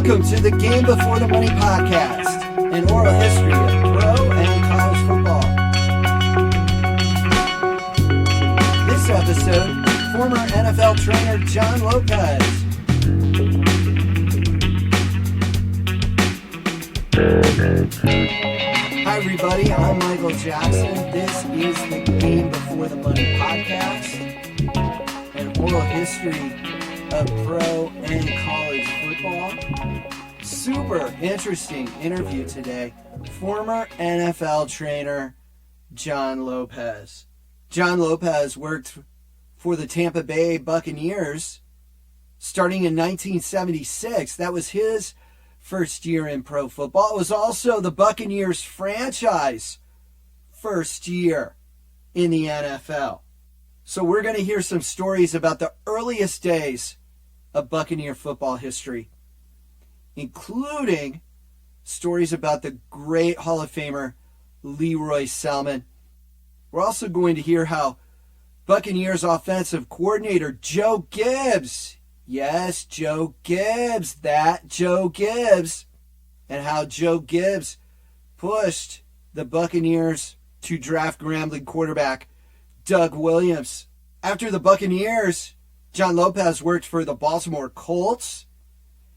Welcome to the Game Before the Money podcast, an oral history of pro and college football. This episode, former NFL trainer John Lopez. Hi everybody, I'm Michael Jackson. This is the Game Before the Money podcast, an oral history of pro and college football. Super interesting interview today. Former NFL trainer John Lopez. John Lopez worked for the Tampa Bay Buccaneers starting in 1976. That was his first year in pro football. It was also the Buccaneers franchise first year in the NFL. So we're going to hear some stories about the earliest days of Buccaneer football history, including stories about the great Hall of Famer Leroy Selmon. We're also going to hear how Buccaneers offensive coordinator Joe Gibbs, yes, Joe Gibbs, that Joe Gibbs, and how Joe Gibbs pushed the Buccaneers to draft Grambling quarterback Doug Williams. After the Buccaneers, John Lopez worked for the Baltimore Colts.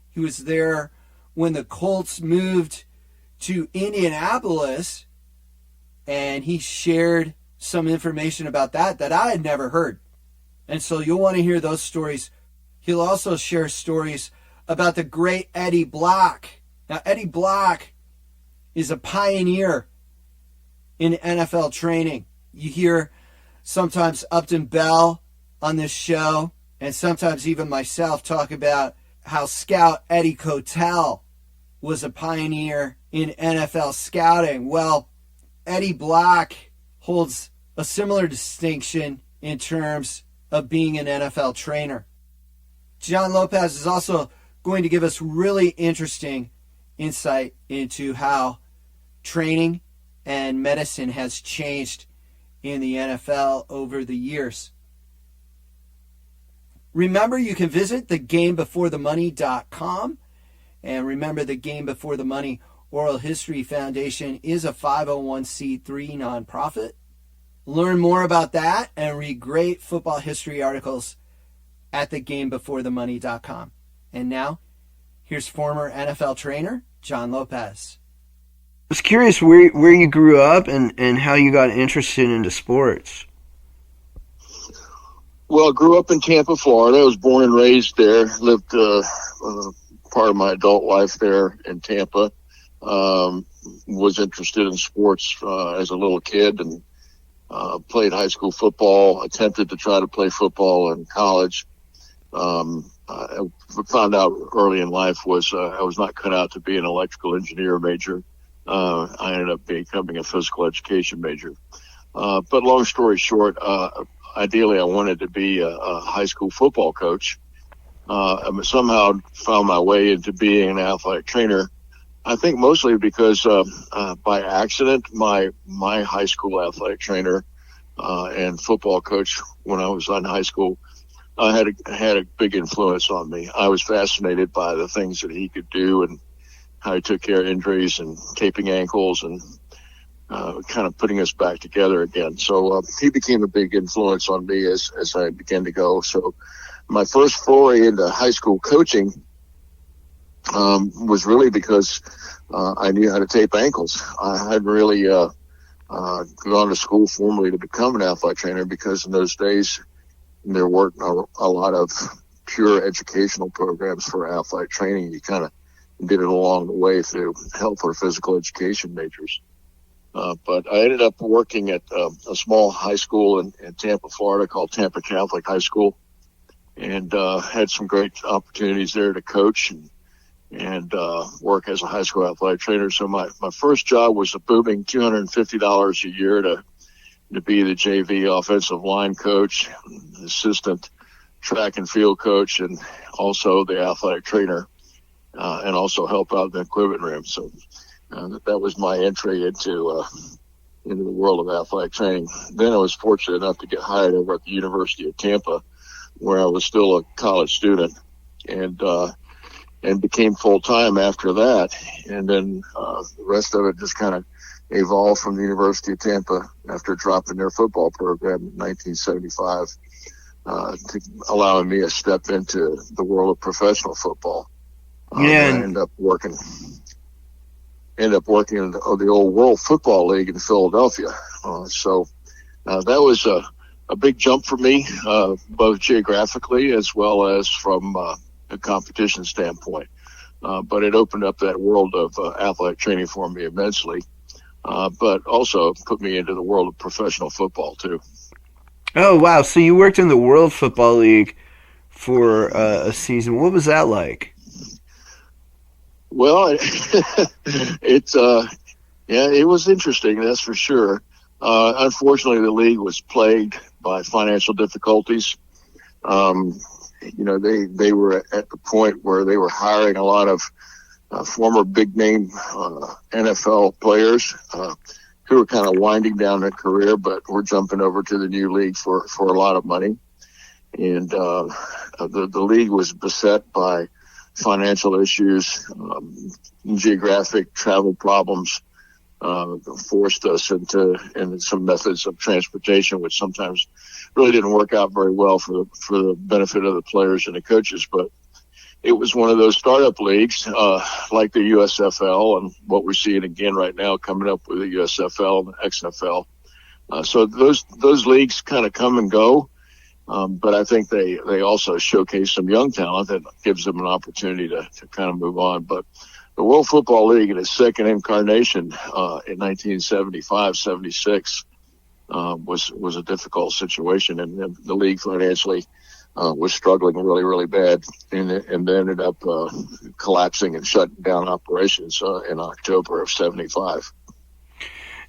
He was there when the Colts moved to Indianapolis, and he shared some information about that I had never heard. And so you'll want to hear those stories. He'll also share stories about the great Eddie Block. Now, Eddie Block is a pioneer in NFL training. You hear sometimes Upton Bell on this show, and sometimes even myself talk about how scout Eddie Kotel was a pioneer in NFL scouting. Well, Eddie Block holds a similar distinction in terms of being an NFL trainer. John Lopez is also going to give us really interesting insight into how training and medicine has changed in the NFL over the years. Remember, you can visit thegamebeforethemoney.com. And remember, the Game Before the Money Oral History Foundation is a 501c3 nonprofit. Learn more about that and read great football history articles at thegamebeforethemoney.com. And now, here's former NFL trainer John Lopez. I was curious where you grew up and how you got interested into sports. Well, I grew up in Tampa, Florida. I was born and raised there. Lived part of my adult life there in Tampa. Was interested in sports as a little kid and played high school football. Attempted to try to play football in college. I found out early in life I was not cut out to be an electrical engineer major. I ended up becoming a physical education major. But long story short, ideally, I wanted to be a high school football coach. I somehow found my way into being an athletic trainer. I think mostly because by accident, my high school athletic trainer and football coach when I was in high school had a big influence on me. I was fascinated by the things that he could do and how he took care of injuries and taping ankles and kind of putting us back together again. So he became a big influence on me as I began to go. So my first foray into high school coaching was really because I knew how to tape ankles. I hadn't really gone to school formally to become an athletic trainer because in those days there weren't a lot of pure educational programs for athletic training. You kind of did it along the way through health or physical education majors. But I ended up working at a small high school in Tampa, Florida called Tampa Catholic High School, and had some great opportunities there to coach and work as a high school athletic trainer. So my first job was a booming $250 a year to be the JV offensive line coach, assistant track and field coach, and also the athletic trainer, and also help out in the equipment room. So that was my entry into the world of athletic training. Then I was fortunate enough to get hired over at the University of Tampa, where I was still a college student, and and became full time after that. And then the rest of it just kind of evolved from the University of Tampa after dropping their football program in 1975, to allowing me a step into the world of professional football. I ended up working in the old World Football League in Philadelphia. So that was a big jump for me, both geographically as well as from a competition standpoint. But it opened up that world of athletic training for me immensely, but also put me into the world of professional football too. Oh, wow. So you worked in the World Football League for a season. What was that like? Well, it was interesting, that's for sure. Unfortunately, the league was plagued by financial difficulties. They were at the point where they were hiring a lot of former big name NFL players who were kind of winding down their career, but were jumping over to the new league for a lot of money. And the league was beset by financial issues, geographic travel problems. Forced us into some methods of transportation, which sometimes really didn't work out very well for the benefit of the players and the coaches. But it was one of those startup leagues, like the USFL and what we're seeing again right now coming up with the USFL and the XFL. So those leagues kind of come and go. But I think they also showcase some young talent that gives them an opportunity to kind of move on. But the World Football League in its second incarnation in 1975-76 was a difficult situation, and the league financially was struggling really, really bad, and they ended up collapsing and shutting down operations in October of 75.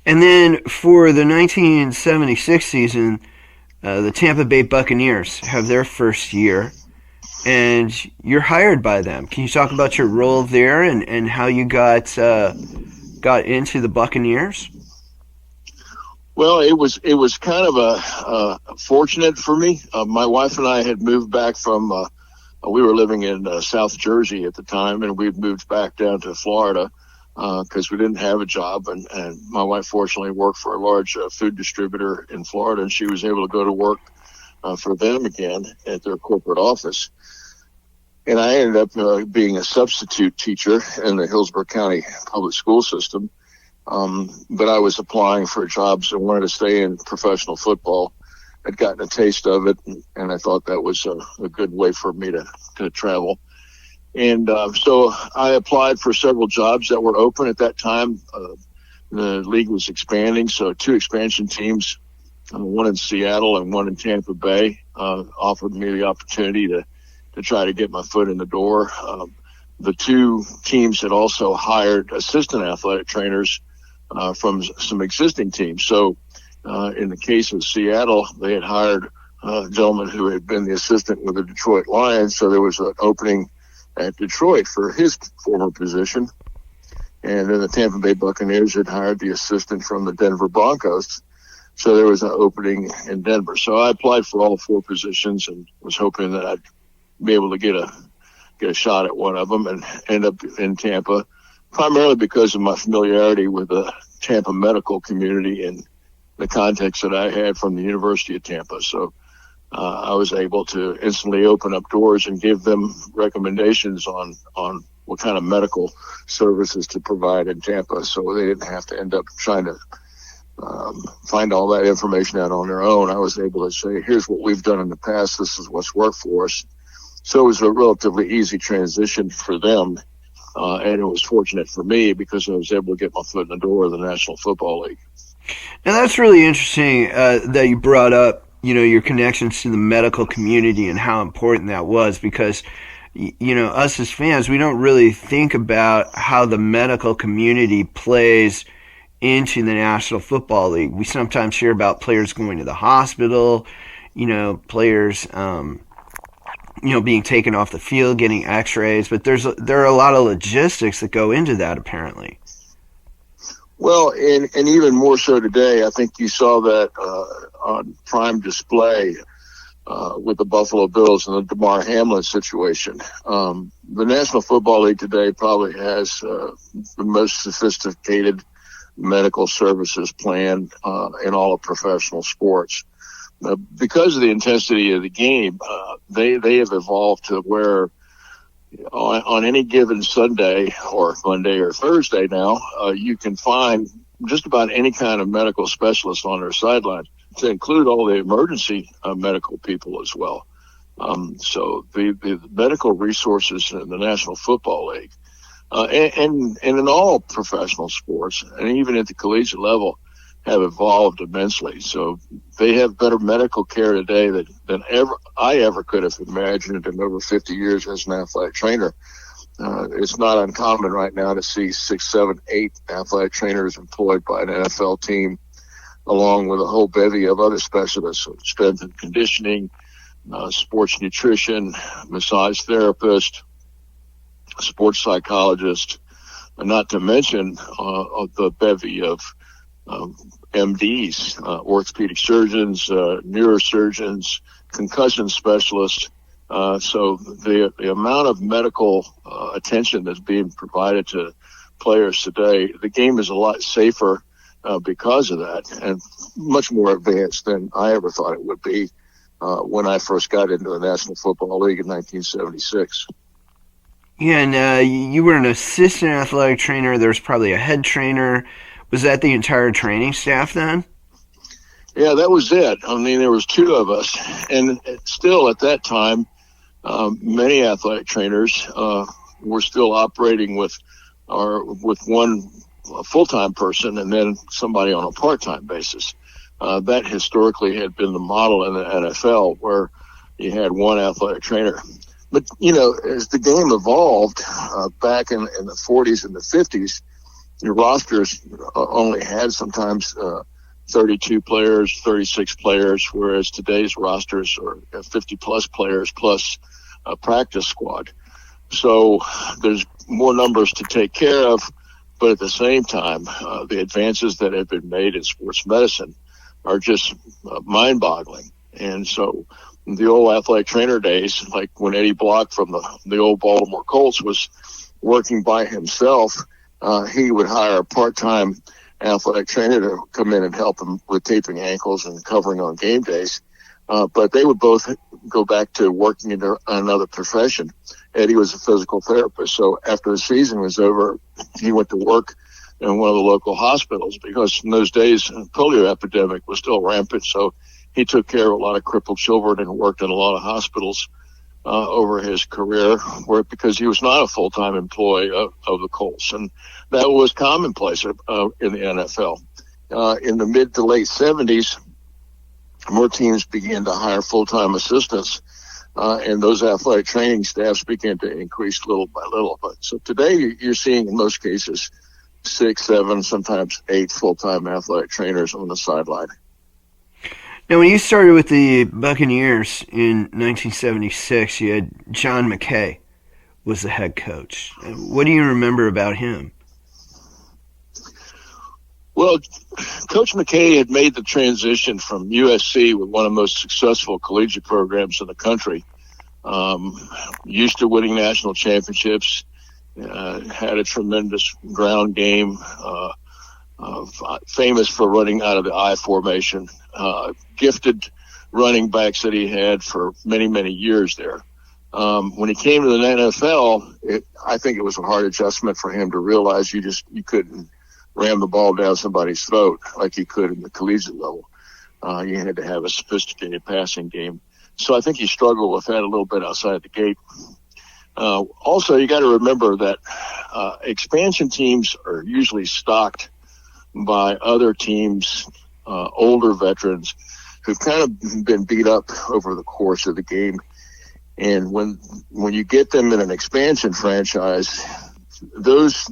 And then for the 1976 season, the Tampa Bay Buccaneers have their first year, and you're hired by them. Can you talk about your role there and how you got into the Buccaneers? Well, it was kind of fortunate for me. My wife and I had moved back from we were living in South Jersey at the time, and we'd moved back down to Florida because we didn't have a job. And my wife fortunately worked for a large food distributor in Florida, and she was able to go to work for them again at their corporate office. And I ended up being a substitute teacher in the Hillsborough County public school system. But I was applying for jobs and wanted to stay in professional football. I'd gotten a taste of it, and I thought that was a good way for me to travel. And so I applied for several jobs that were open at that time. The league was expanding, so 2 expansion teams, one in Seattle and one in Tampa Bay, offered me the opportunity to try to get my foot in the door. The 2 teams had also hired assistant athletic trainers from some existing teams. So in the case of Seattle, they had hired a gentleman who had been the assistant with the Detroit Lions, so there was an opening at Detroit for his former position. And then the Tampa Bay Buccaneers had hired the assistant from the Denver Broncos, so there was an opening in Denver. So I applied for all 4 positions and was hoping that I'd be able to get a shot at one of them, and end up in Tampa, primarily because of my familiarity with the Tampa medical community and the context that I had from the University of Tampa. So I was able to instantly open up doors and give them recommendations on what kind of medical services to provide in Tampa, so they didn't have to end up trying to find all that information out on their own. I was able to say, here's what we've done in the past, this is what's worked for us. So it was a relatively easy transition for them, and it was fortunate for me because I was able to get my foot in the door of the National Football League. And that's really interesting that you brought up, your connections to the medical community and how important that was, because, us as fans, we don't really think about how the medical community plays into the National Football League. We sometimes hear about players going to the hospital, players being taken off the field, getting x-rays, but there are a lot of logistics that go into that, apparently. Well, and even more so today, I think you saw that on prime display with the Buffalo Bills and the DeMar Hamlin situation. The National Football League today probably has the most sophisticated medical services plan in all of professional sports. Because of the intensity of the game, they have evolved to where on any given Sunday or Monday or Thursday now, you can find just about any kind of medical specialist on their sideline, to include all the emergency medical people as well. So the medical resources in the National Football League and in all professional sports, and even at the collegiate level, have evolved immensely. So they have better medical care today than I ever could have imagined in over 50 years as an athletic trainer. It's not uncommon right now to see 6, 7, 8 athletic trainers employed by an NFL team, along with a whole bevy of other specialists, strength and conditioning, sports nutrition, massage therapist, sports psychologist, and not to mention the bevy of MDs, orthopedic surgeons, neurosurgeons, concussion specialists. So the amount of medical attention that's being provided to players today, the game is a lot safer because of that, and much more advanced than I ever thought it would be when I first got into the National Football League in 1976. Yeah, and you were an assistant athletic trainer. There was probably a head trainer. Was that the entire training staff then? Yeah, that was it. I mean, there was 2 of us, and still at that time, many athletic trainers were still operating with one a full-time person and then somebody on a part-time basis. That historically had been the model in the NFL, where you had one athletic trainer. But, as the game evolved back in the 40s and the 50s, your rosters only had sometimes 32 players, 36 players, whereas today's rosters are 50-plus players plus a practice squad. So there's more numbers to take care of. But at the same time, the advances that have been made in sports medicine are just mind-boggling. And so the old athletic trainer days, like when Eddie Block from the old Baltimore Colts was working by himself, he would hire a part-time athletic trainer to come in and help him with taping ankles and covering on game days. But they would both go back to working in another profession. Eddie was a physical therapist. So after the season was over, he went to work in one of the local hospitals, because in those days, the polio epidemic was still rampant. So he took care of a lot of crippled children and worked in a lot of hospitals over his career, because he was not a full-time employee of the Colts. And that was commonplace in the NFL. In the mid to late 70s, more teams began to hire full-time assistants, and those athletic training staffs began to increase little by little. But so today you're seeing in most cases 6, 7, sometimes 8 full-time athletic trainers on the sideline. Now, when you started with the Buccaneers in 1976, you had John McKay was the head coach. What do you remember about him? Well, Coach McKay had made the transition from USC, with one of the most successful collegiate programs in the country, used to winning national championships, had a tremendous ground game, famous for running out of the I formation, gifted running backs that he had for many, many years there. When he came to the NFL, I think it was a hard adjustment for him to realize you couldn't ram the ball down somebody's throat like you could in the collegiate level. You had to have a sophisticated passing game. So I think he struggled with that a little bit outside the gate. Also, you got to remember that expansion teams are usually stocked by other teams, older veterans who've kind of been beat up over the course of the game. And when you get them in an expansion franchise, those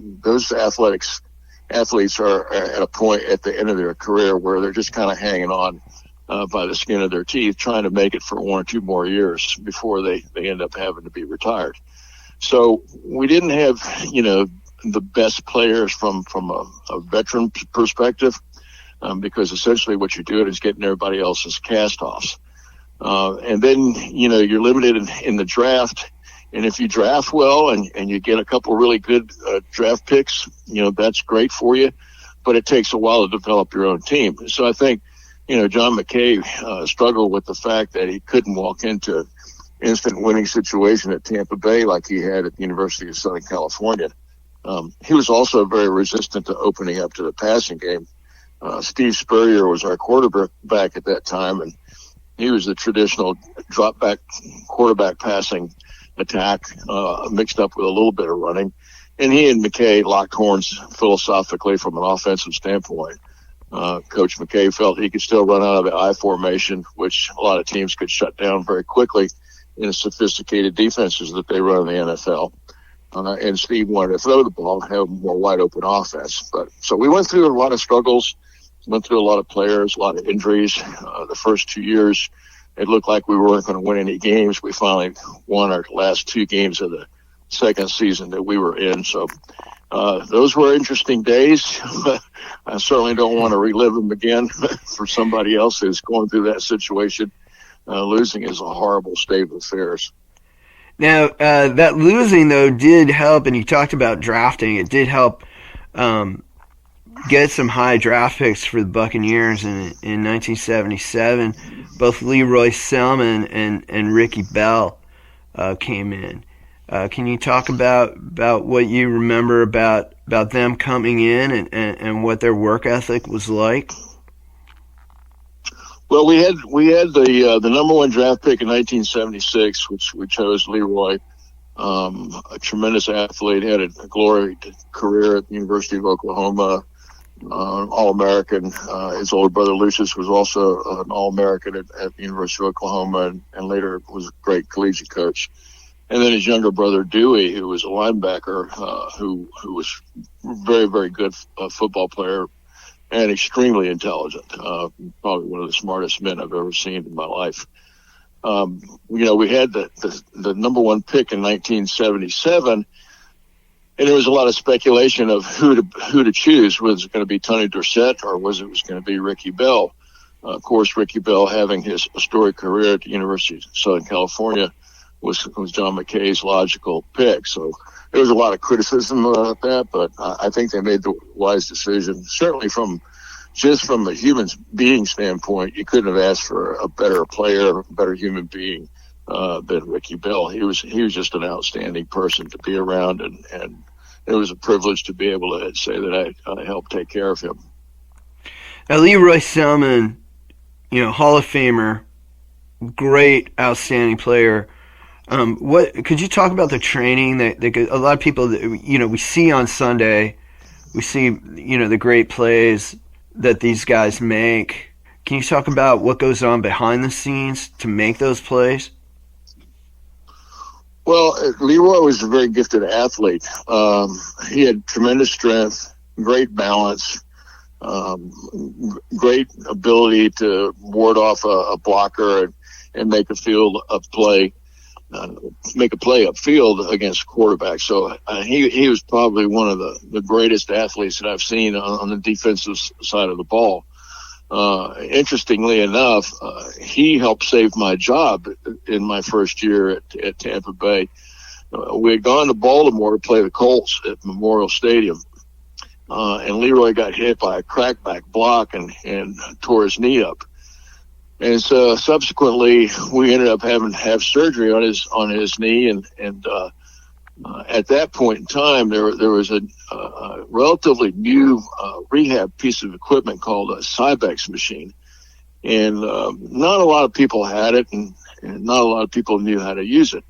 athletes are at a point at the end of their career where they're just kind of hanging on by the skin of their teeth, trying to make it for 1 or 2 more years before they end up having to be retired. So we didn't have, the best players from a veteran perspective, because essentially what you're doing is getting everybody else's cast-offs. And then, you're limited in the draft. And if you draft well and you get a couple really good draft picks, that's great for you. But it takes a while to develop your own team. So I think, John McKay struggled with the fact that he couldn't walk into instant winning situation at Tampa Bay like he had at the University of Southern California. He was also very resistant to opening up to the passing game. Steve Spurrier was our quarterback at that time, and he was the traditional drop back quarterback passing attack, mixed up with a little bit of running. And he and McKay locked horns philosophically from an offensive standpoint. Coach McKay felt he could still run out of the I formation, which a lot of teams could shut down very quickly in the sophisticated defenses that they run in the NFL. And Steve wanted to throw the ball, have a more wide open offense. So we went through a lot of struggles, went through a lot of players, a lot of injuries. The first 2 years, it looked like we weren't going to win any games. We finally won our last 2 games of the second season that we were in. So those were interesting days. I certainly don't want to relive them again for somebody else who's going through that situation. Losing is a horrible state of affairs. Now, that losing, though, did help, and you talked about drafting. It did help get some high draft picks for the Buccaneers in 1977. Both Leroy Selmon and Ricky Bell came in. Can you talk about what you remember about them coming in and what their work ethic was like? Well, we had the number 1 draft pick in 1976, which we chose Leroy, a tremendous athlete, had a glorious career at the University of Oklahoma, All-American. His older brother Lucius was also an All-American at the University of Oklahoma, and later was a great collegiate coach. And then his younger brother Dewey, who was a linebacker, who was very, very good football player and extremely intelligent. Probably one of the smartest men I've ever seen in my life. We had the number 1 pick in 1977, and there was a lot of speculation of who to choose. Was it going to be Tony Dorsett or was it going to be Ricky Bell? Of course, Ricky Bell, having his historic career at the University of Southern California, was John McKay's logical pick. So there was a lot of criticism about that, but I think they made the wise decision. Certainly from a human being standpoint, you couldn't have asked for a better player, a better human being than Ricky Bell. He was just an outstanding person to be around, and it was a privilege to be able to say that I helped take care of him. Now, Leroy Selmon, Hall of Famer, great, outstanding player. What could you talk about the training that a lot of people, we see on Sunday, we see, the great plays that these guys make. Can you talk about what goes on behind the scenes to make those plays? Well, Leroy was a very gifted athlete. He had tremendous strength, great balance, great ability to ward off a blocker and make a play upfield against quarterbacks. So he was probably one of the greatest athletes that I've seen on the defensive side of the ball. Interestingly enough, he helped save my job in my first year at Tampa Bay. We had gone to Baltimore to play the Colts at Memorial Stadium, and Leroy got hit by a crackback block and tore his knee up. And so subsequently, we ended up having to have surgery on his knee, and at that point in time, there was a relatively new rehab piece of equipment called a Cybex machine, and not a lot of people had it, and not a lot of people knew how to use it.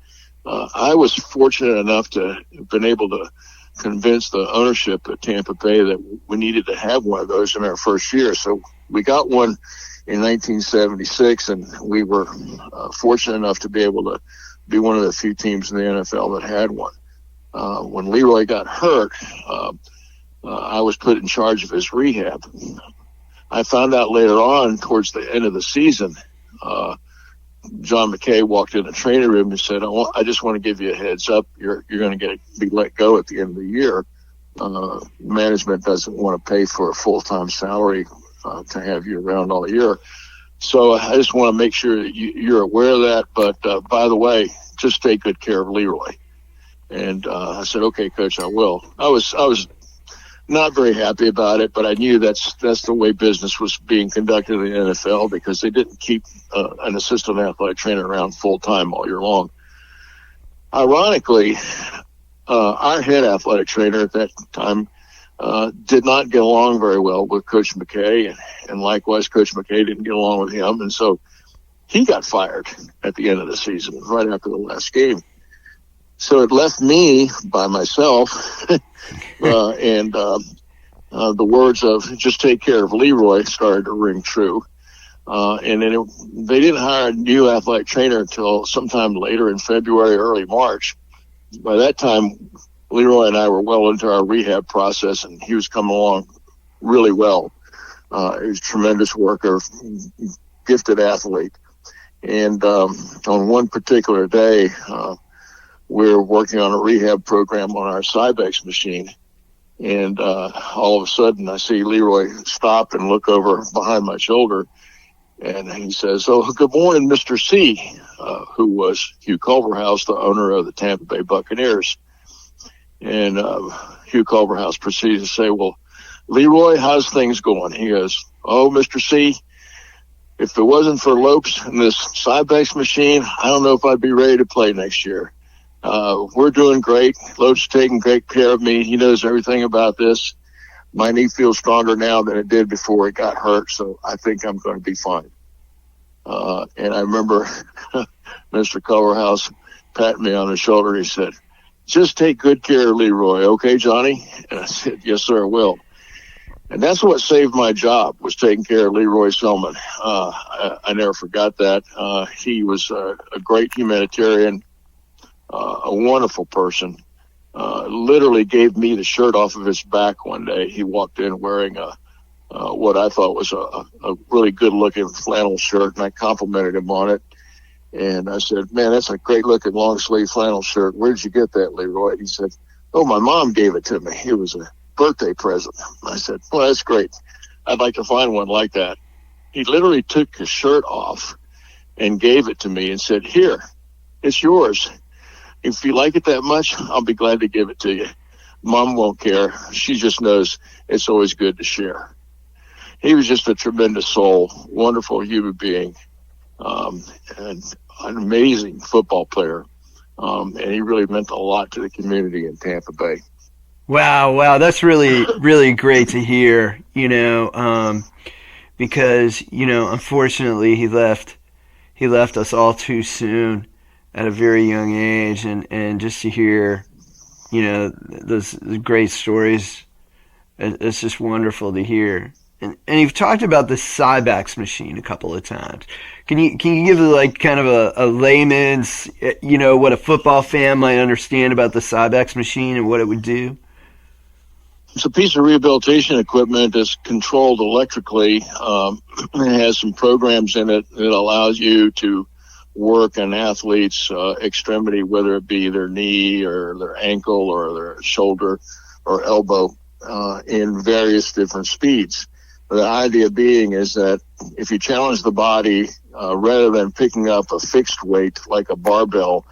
I was fortunate enough to have been able to convince the ownership at Tampa Bay that we needed to have one of those in our first year, so we got one in 1976, and we were fortunate enough to be able to be one of the few teams in the NFL that had one. When Leroy got hurt, I was put in charge of his rehab. I found out later on, towards the end of the season, John McKay walked in the training room and said, I just want to give you a heads up. You're going to be let go at the end of the year. Management doesn't want to pay for a full-time salary to have you around all year. So I just want to make sure that you're aware of that. But by the way, just take good care of Leroy. And I said, okay, Coach, I will. I was not very happy about it, but I knew that's the way business was being conducted in the NFL, because they didn't keep an assistant athletic trainer around full time all year long. Ironically, our head athletic trainer at that time did not get along very well with Coach McKay, and likewise Coach McKay didn't get along with him, and so he got fired at the end of the season, right after the last game. So it left me by myself, and the words of "just take care of Leroy" started to ring true. And then they didn't hire a new athletic trainer until sometime later in February, early March. By that time, Leroy and I were well into our rehab process, and he was coming along really well. He was a tremendous worker, gifted athlete. And on one particular day, we were working on a rehab program on our Cybex machine. And all of a sudden, I see Leroy stop and look over behind my shoulder. And he says, "Oh, good morning, Mr. C," who was Hugh Culverhouse, the owner of the Tampa Bay Buccaneers. And Hugh Culverhouse proceeded to say, "Well, Leroy, how's things going?" He goes, "Oh, Mr. C, if it wasn't for Lopez and this Cybex machine, I don't know if I'd be ready to play next year. We're doing great. Lopez is taking great care of me. He knows everything about this. My knee feels stronger now than it did before it got hurt, so I think I'm going to be fine." And I remember Mr. Culverhouse patting me on the shoulder. He said, "Just take good care of Leroy, okay, Johnny?" And I said, "Yes, sir, I will." And that's what saved my job, was taking care of Leroy Selmon. I never forgot that. He was a great humanitarian, a wonderful person. Literally gave me the shirt off of his back one day. He walked in wearing what I thought was a really good-looking flannel shirt, and I complimented him on it. And I said, "Man, that's a great-looking long-sleeve flannel shirt. Where did you get that, Leroy?" And he said, "Oh, my mom gave it to me. It was a birthday present." I said, "Well, that's great. I'd like to find one like that." He literally took his shirt off and gave it to me and said, "Here, it's yours. If you like it that much, I'll be glad to give it to you. Mom won't care. She just knows it's always good to share." He was just a tremendous soul, wonderful human being, and an amazing football player. And he really meant a lot to the community in Tampa Bay. Wow, that's really, really great to hear, because, unfortunately he left us all too soon at a very young age, and just to hear, those great stories, it's just wonderful to hear. And you've talked about the Cybex machine a couple of times. Can you give kind of a layman's, what a football fan might understand about the Cybex machine and what it would do? It's a piece of rehabilitation equipment that's controlled electrically. It has some programs in it that allows you to work an athlete's extremity, whether it be their knee or their ankle or their shoulder or elbow, in various different speeds. The idea being is that if you challenge the body, rather than picking up a fixed weight like a barbell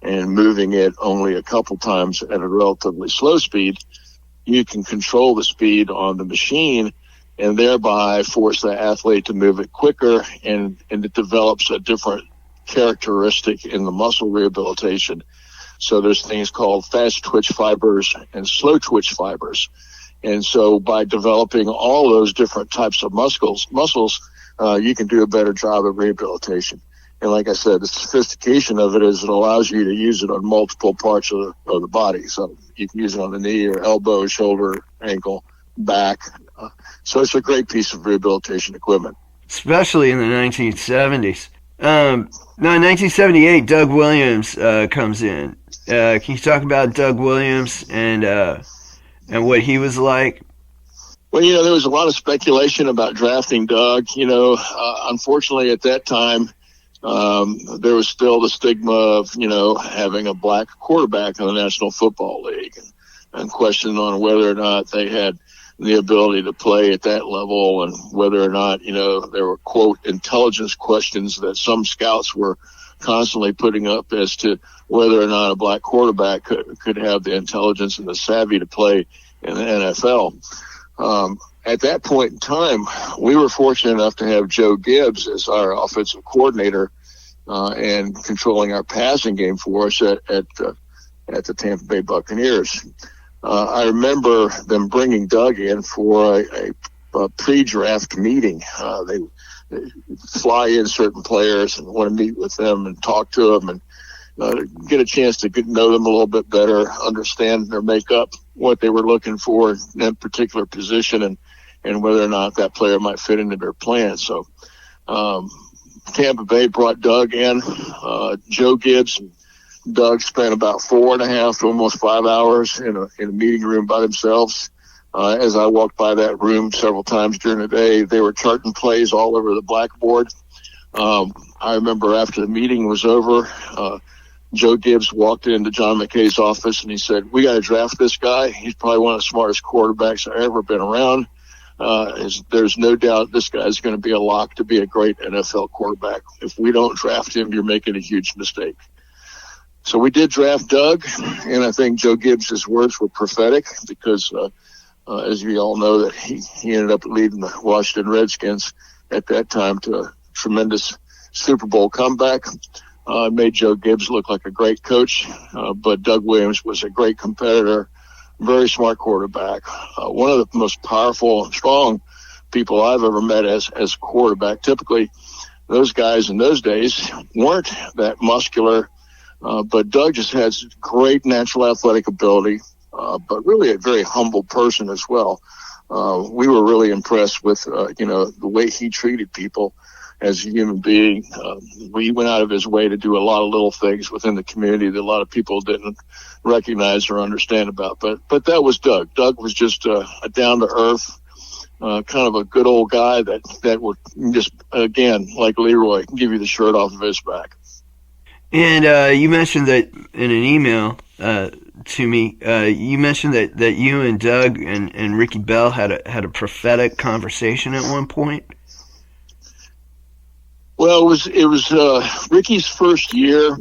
and moving it only a couple times at a relatively slow speed, you can control the speed on the machine and thereby force the athlete to move it quicker, and it develops a different characteristic in the muscle rehabilitation. So there's things called fast twitch fibers and slow twitch fibers. And so by developing all those different types of muscles, you can do a better job of rehabilitation. And like I said, the sophistication of it is it allows you to use it on multiple parts of the body. So you can use it on the knee or elbow, shoulder, ankle, back. So it's a great piece of rehabilitation equipment. Especially in the 1970s. Now, in 1978, Doug Williams comes in. Can you talk about Doug Williams and what he was like? Well, there was a lot of speculation about drafting Doug. Unfortunately, at that time, there was still the stigma of, having a black quarterback in the National Football League, and question on whether or not they had the ability to play at that level, and whether or not, there were, quote, intelligence questions that some scouts were constantly putting up as to whether or not a black quarterback could have the intelligence and the savvy to play in the NFL. At that point in time, we were fortunate enough to have Joe Gibbs as our offensive coordinator and controlling our passing game for us at the Tampa Bay Buccaneers. I remember them bringing Doug in for a pre-draft meeting. They fly in certain players and want to meet with them and talk to them and get a chance to get to know them a little bit better, understand their makeup, what they were looking for in that particular position, and whether or not that player might fit into their plan. So Tampa Bay brought Doug in. Joe Gibbs and Doug spent about 4.5 to almost 5 hours in a meeting room by themselves. As I walked by that room several times during the day, they were charting plays all over the blackboard. I remember after the meeting was over, Joe Gibbs walked into John McKay's office and he said, "We got to draft this guy. He's probably one of the smartest quarterbacks I've ever been around. There's no doubt this guy's going to be a lock to be a great NFL quarterback. If we don't draft him, you're making a huge mistake." So we did draft Doug, and I think Joe Gibbs' words were prophetic because, as we all know, that he ended up leading the Washington Redskins at that time to a tremendous Super Bowl comeback. Made Joe Gibbs look like a great coach, but Doug Williams was a great competitor, very smart quarterback, one of the most powerful and strong people I've ever met as a quarterback. Typically, those guys in those days weren't that muscular, but Doug just has great natural athletic ability, but really a very humble person as well. We were really impressed with, the way he treated people as a human being. He went out of his way to do a lot of little things within the community that a lot of people didn't recognize or understand about. But that was Doug. Doug was just a down-to-earth, kind of a good old guy that would just, again, like Leroy, give you the shirt off of his back. And you mentioned that in an email to me, you mentioned that you and Doug and Ricky Bell had a prophetic conversation at one point. Well, it was Ricky's first year.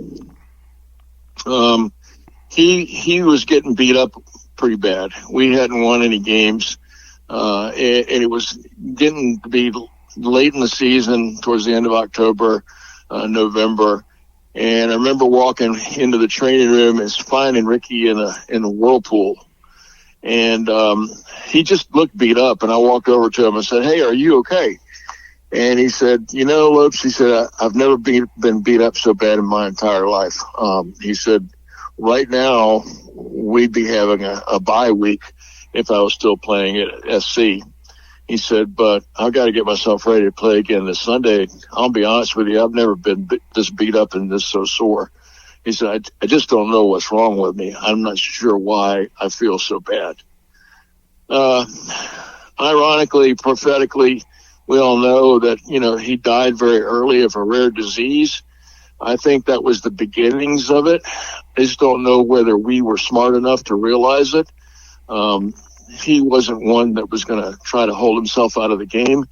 He was getting beat up pretty bad. We hadn't won any games, and it was getting to be late in the season, towards the end of October, November. And I remember walking into the training room and finding Ricky in a whirlpool, and he just looked beat up. And I walked over to him and said, "Hey, are you okay?" And he said, Lopes, he said, "I've never been beat up so bad in my entire life." He said, "Right now, we'd be having a bye week if I was still playing at SC." He said, "But I've got to get myself ready to play again this Sunday. I'll be honest with you, I've never been this beat up and this so sore." He said, I just don't know what's wrong with me. I'm not sure why I feel so bad." Ironically, prophetically, we all know that, he died very early of a rare disease. I think that was the beginnings of it. I just don't know whether we were smart enough to realize it. He wasn't one that was going to try to hold himself out of the game.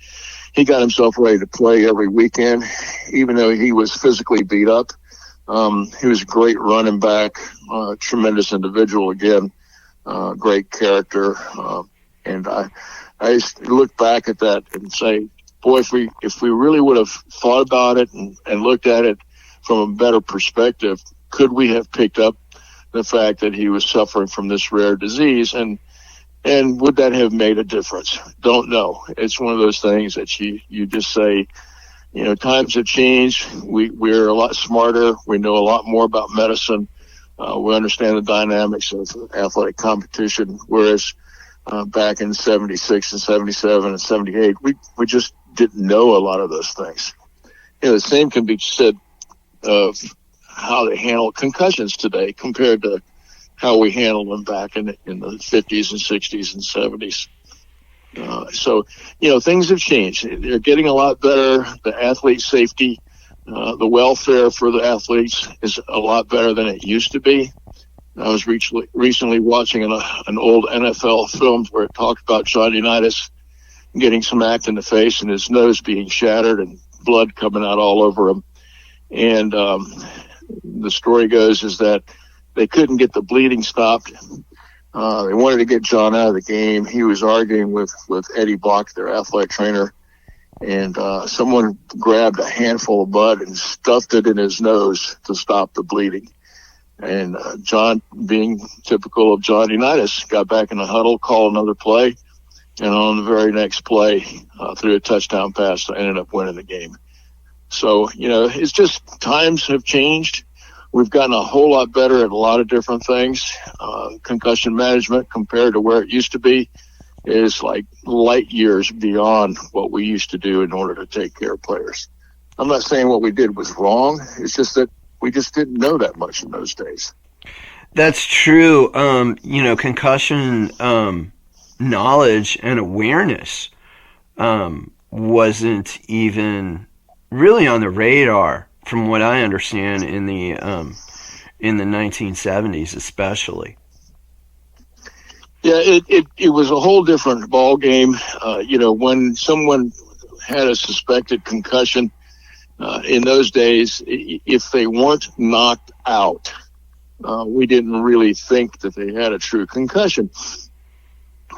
He got himself ready to play every weekend, even though he was physically beat up. He was a great running back, tremendous individual again, great character. And I used to look back at that and say, boy, if we really would have thought about it and looked at it from a better perspective, could we have picked up the fact that he was suffering from this rare disease? And would that have made a difference? Don't know. It's one of those things that you just say, times have changed. We're a lot smarter. We know a lot more about medicine. We understand the dynamics of athletic competition, whereas back in 76 and 77 and 78, we just didn't know a lot of those things. The same can be said of how they handle concussions today compared to how we handled them back in the 50s and 60s and 70s. So, things have changed. They're getting a lot better. The athlete safety, the welfare for the athletes is a lot better than it used to be. I was recently watching an old NFL film where it talked about John Unitas getting smacked in the face and his nose being shattered and blood coming out all over him. And the story goes is that they couldn't get the bleeding stopped. They wanted to get John out of the game. He was arguing with Eddie Block, their athletic trainer, and someone grabbed a handful of mud and stuffed it in his nose to stop the bleeding. And John, being typical of John Unitas, got back in the huddle, called another play, and on the very next play, threw a touchdown pass that ended up winning the game. So, it's just times have changed. We've gotten a whole lot better at a lot of different things. Concussion management compared to where it used to be is like light years beyond what we used to do in order to take care of players. I'm not saying what we did was wrong. It's just that we just didn't know that much in those days. That's true. Concussion knowledge and awareness wasn't even really on the radar, from what I understand, in the 1970s, especially. Yeah, it was a whole different ball game. When someone had a suspected concussion in those days, if they weren't knocked out, we didn't really think that they had a true concussion.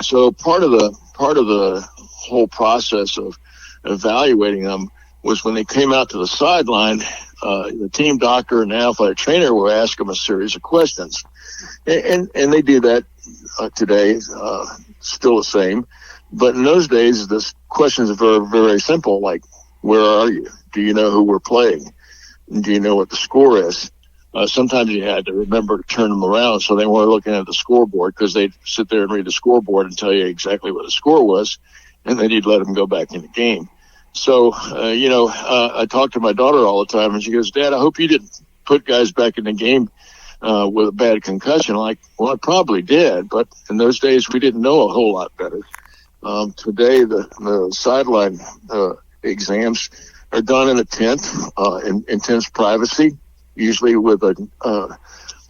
So part of the whole process of evaluating them was when they came out to the sideline, the team doctor and the athletic trainer would ask them a series of questions. And they do that today, still the same. But in those days, the questions are very, very simple, like, where are you? Do you know who we're playing? Do you know what the score is? Sometimes you had to remember to turn them around so they weren't looking at the scoreboard, because they'd sit there and read the scoreboard and tell you exactly what the score was, and then you'd let them go back in the game. So, I talk to my daughter all the time, and she goes, Dad, I hope you didn't put guys back in the game with a bad concussion. I'm like, well, I probably did, but in those days we didn't know a whole lot better. Today, the sideline exams are done in a tent, in intense privacy, usually with a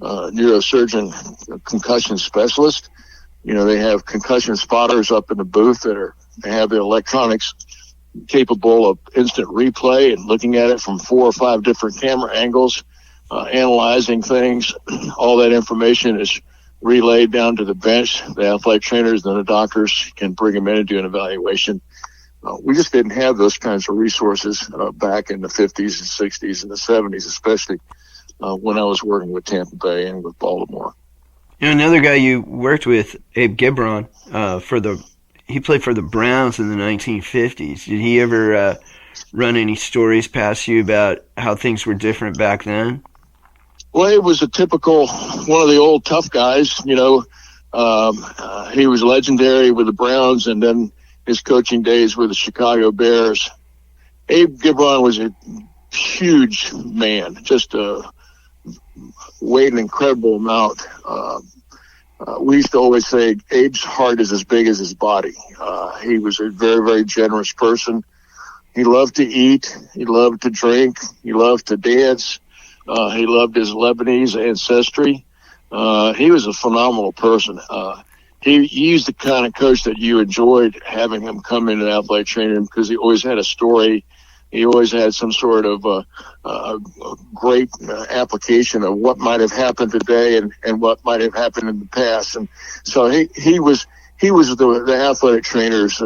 neurosurgeon, concussion specialist. They have concussion spotters up in the booth they have the electronics capable of instant replay and looking at it from 4 or 5 different camera angles, analyzing things. All that information is relayed down to the bench. The athletic trainers and the doctors can bring them in and do an evaluation. We just didn't have those kinds of resources back in the 50s and 60s and the 70s, especially when I was working with Tampa Bay and with Baltimore. Another guy you worked with, Abe Gibron, he played for the Browns in the 1950s. Did he ever run any stories past you about how things were different back then? Well, he was a typical one of the old tough guys. He was legendary with the Browns, and then his coaching days with the Chicago Bears. Abe Gibron was a huge man, just weighed an incredible amount. We used to always say Abe's heart is as big as his body. He was a very, very generous person. He loved to eat. He loved to drink. He loved to dance. He loved his Lebanese ancestry. He was a phenomenal person. He's the kind of coach that you enjoyed having him come into the athletic training room, because he always had a story. He always had some sort of great application of what might have happened today and what might have happened in the past. And so he was the athletic trainer's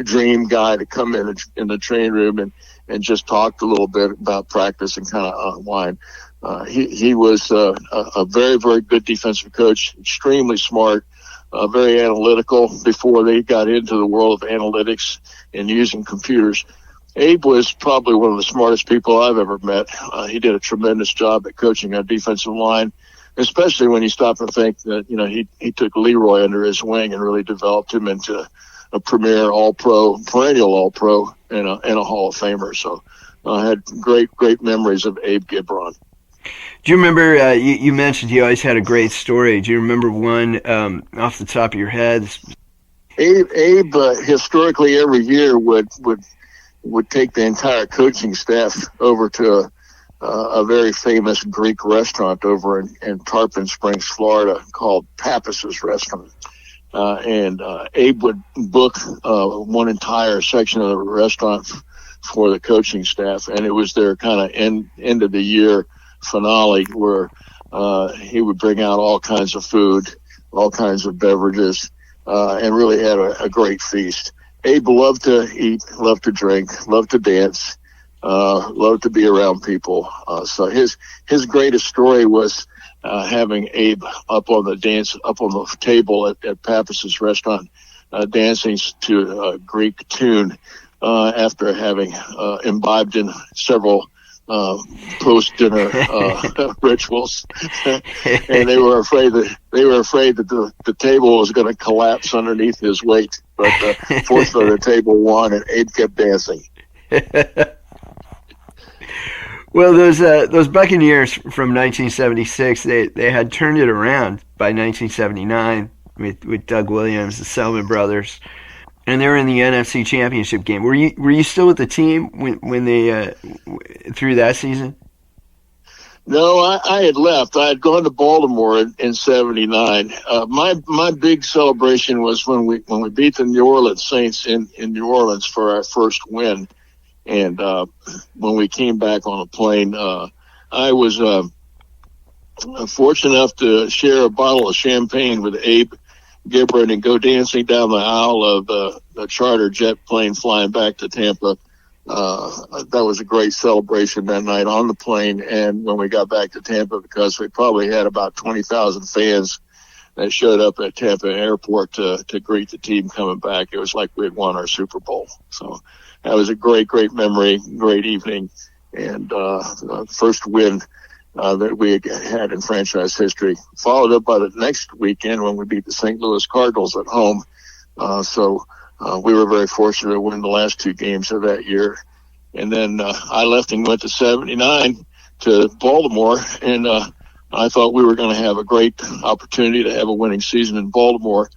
dream guy to come in the training room and just talk a little bit about practice and kind of unwind. He was a very, very good defensive coach, extremely smart, very analytical before they got into the world of analytics and using computers. Abe was probably one of the smartest people I've ever met. He did a tremendous job at coaching our defensive line, especially when you stop and think that, he took Leroy under his wing and really developed him into a premier All-Pro, perennial All-Pro, and a Hall of Famer. So I had great memories of Abe Gibron. Do you remember, you mentioned he always had a great story. Do you remember one off the top of your head? Abe historically every year would take the entire coaching staff over to a very famous Greek restaurant over in Tarpon Springs, Florida, called Pappas's Restaurant. And Abe would book one entire section of the restaurant for the coaching staff, and it was their kind of end of the year finale where he would bring out all kinds of food, all kinds of beverages, and really had a great feast. Abe loved to eat, loved to drink, loved to dance, loved to be around people. So his greatest story was having Abe up on the table at Pappas's Restaurant, dancing to a Greek tune after having imbibed in several post-dinner rituals, and they were afraid that the table was going to collapse underneath his weight. But fortunately, the table won, and Abe kept dancing. Well, those Buccaneers from 1976, they had turned it around by 1979 with Doug Williams, the Selmon brothers, and they were in the NFC Championship game. Were you still with the team when they through that season? No, I had left. I had gone to Baltimore in '79. My big celebration was when we beat the New Orleans Saints in New Orleans for our first win. And when we came back on a plane, I was fortunate enough to share a bottle of champagne with Abe Gibbard and go dancing down the aisle of the charter jet plane flying back to Tampa. That was a great celebration that night on the plane, and when we got back to Tampa, because we probably had about 20,000 fans that showed up at Tampa Airport to greet the team coming back. It was like we had won our Super Bowl. So that was a great memory, great evening, and first win that we had in franchise history, followed up by the next weekend when we beat the St. Louis Cardinals at home. So we were very fortunate to win the last two games of that year. And then I left and went to 79 to Baltimore, and I thought we were going to have a great opportunity to have a winning season in Baltimore,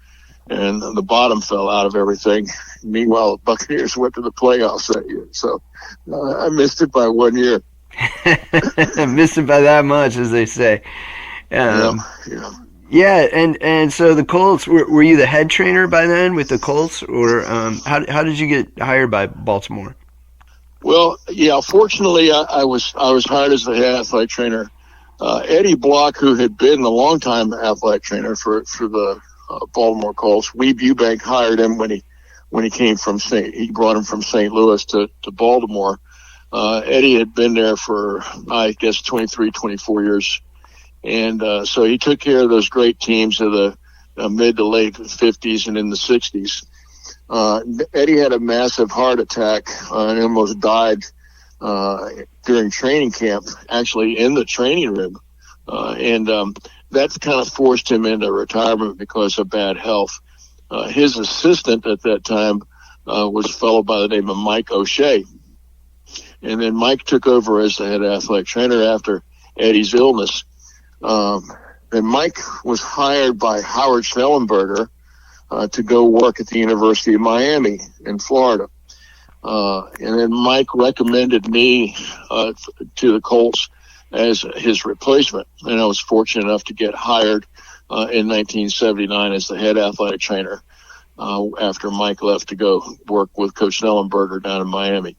and the bottom fell out of everything. Meanwhile, the Buccaneers went to the playoffs that year. So I missed it by 1 year. Missed it by that much, as they say. Yeah, and so the Colts, were you the head trainer by then with the Colts, or how did you get hired by Baltimore? Well, yeah, fortunately, I was hired as the head athletic trainer. Eddie Block, who had been a long-time athletic trainer for the Baltimore Colts, Weeb Eubank hired him when he came from he brought him from St. Louis to Baltimore. Eddie had been there for, I guess, 23, 24 years. And so he took care of those great teams of the mid to late 50s and in the 60s. Eddie had a massive heart attack and almost died during training camp, actually in the training room. And that kind of forced him into retirement because of bad health. His assistant at that time was a fellow by the name of Mike O'Shea. And then Mike took over as the head athletic trainer after Eddie's illness. And Mike was hired by Howard Schnellenberger to go work at the University of Miami in Florida. And then Mike recommended me to the Colts as his replacement. And I was fortunate enough to get hired in 1979 as the head athletic trainer after Mike left to go work with Coach Schnellenberger down in Miami.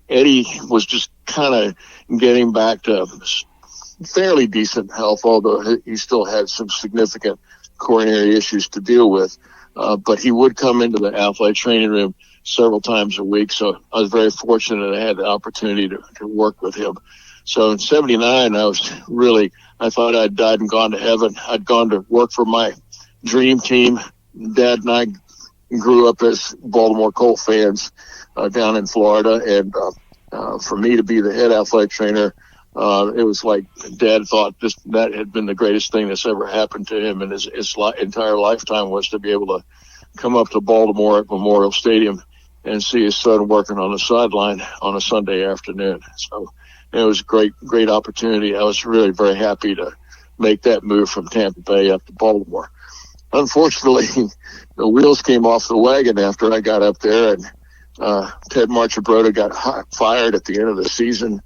Eddie was just kind of getting back to fairly decent health, although he still had some significant coronary issues to deal with. But he would come into the athletic training room several times a week. So I was very fortunate I had the opportunity to work with him. So in 79, I thought I'd died and gone to heaven. I'd gone to work for my dream team. Dad and I grew up as Baltimore Colt fans down in Florida. And for me to be the head athletic trainer, it was like Dad thought that had been the greatest thing that's ever happened to him in his entire lifetime, was to be able to come up to Baltimore at Memorial Stadium and see his son working on the sideline on a Sunday afternoon. So it was a great opportunity. I was really very happy to make that move from Tampa Bay up to Baltimore. Unfortunately, the wheels came off the wagon after I got up there, and Ted Marchibroda got fired at the end of the season.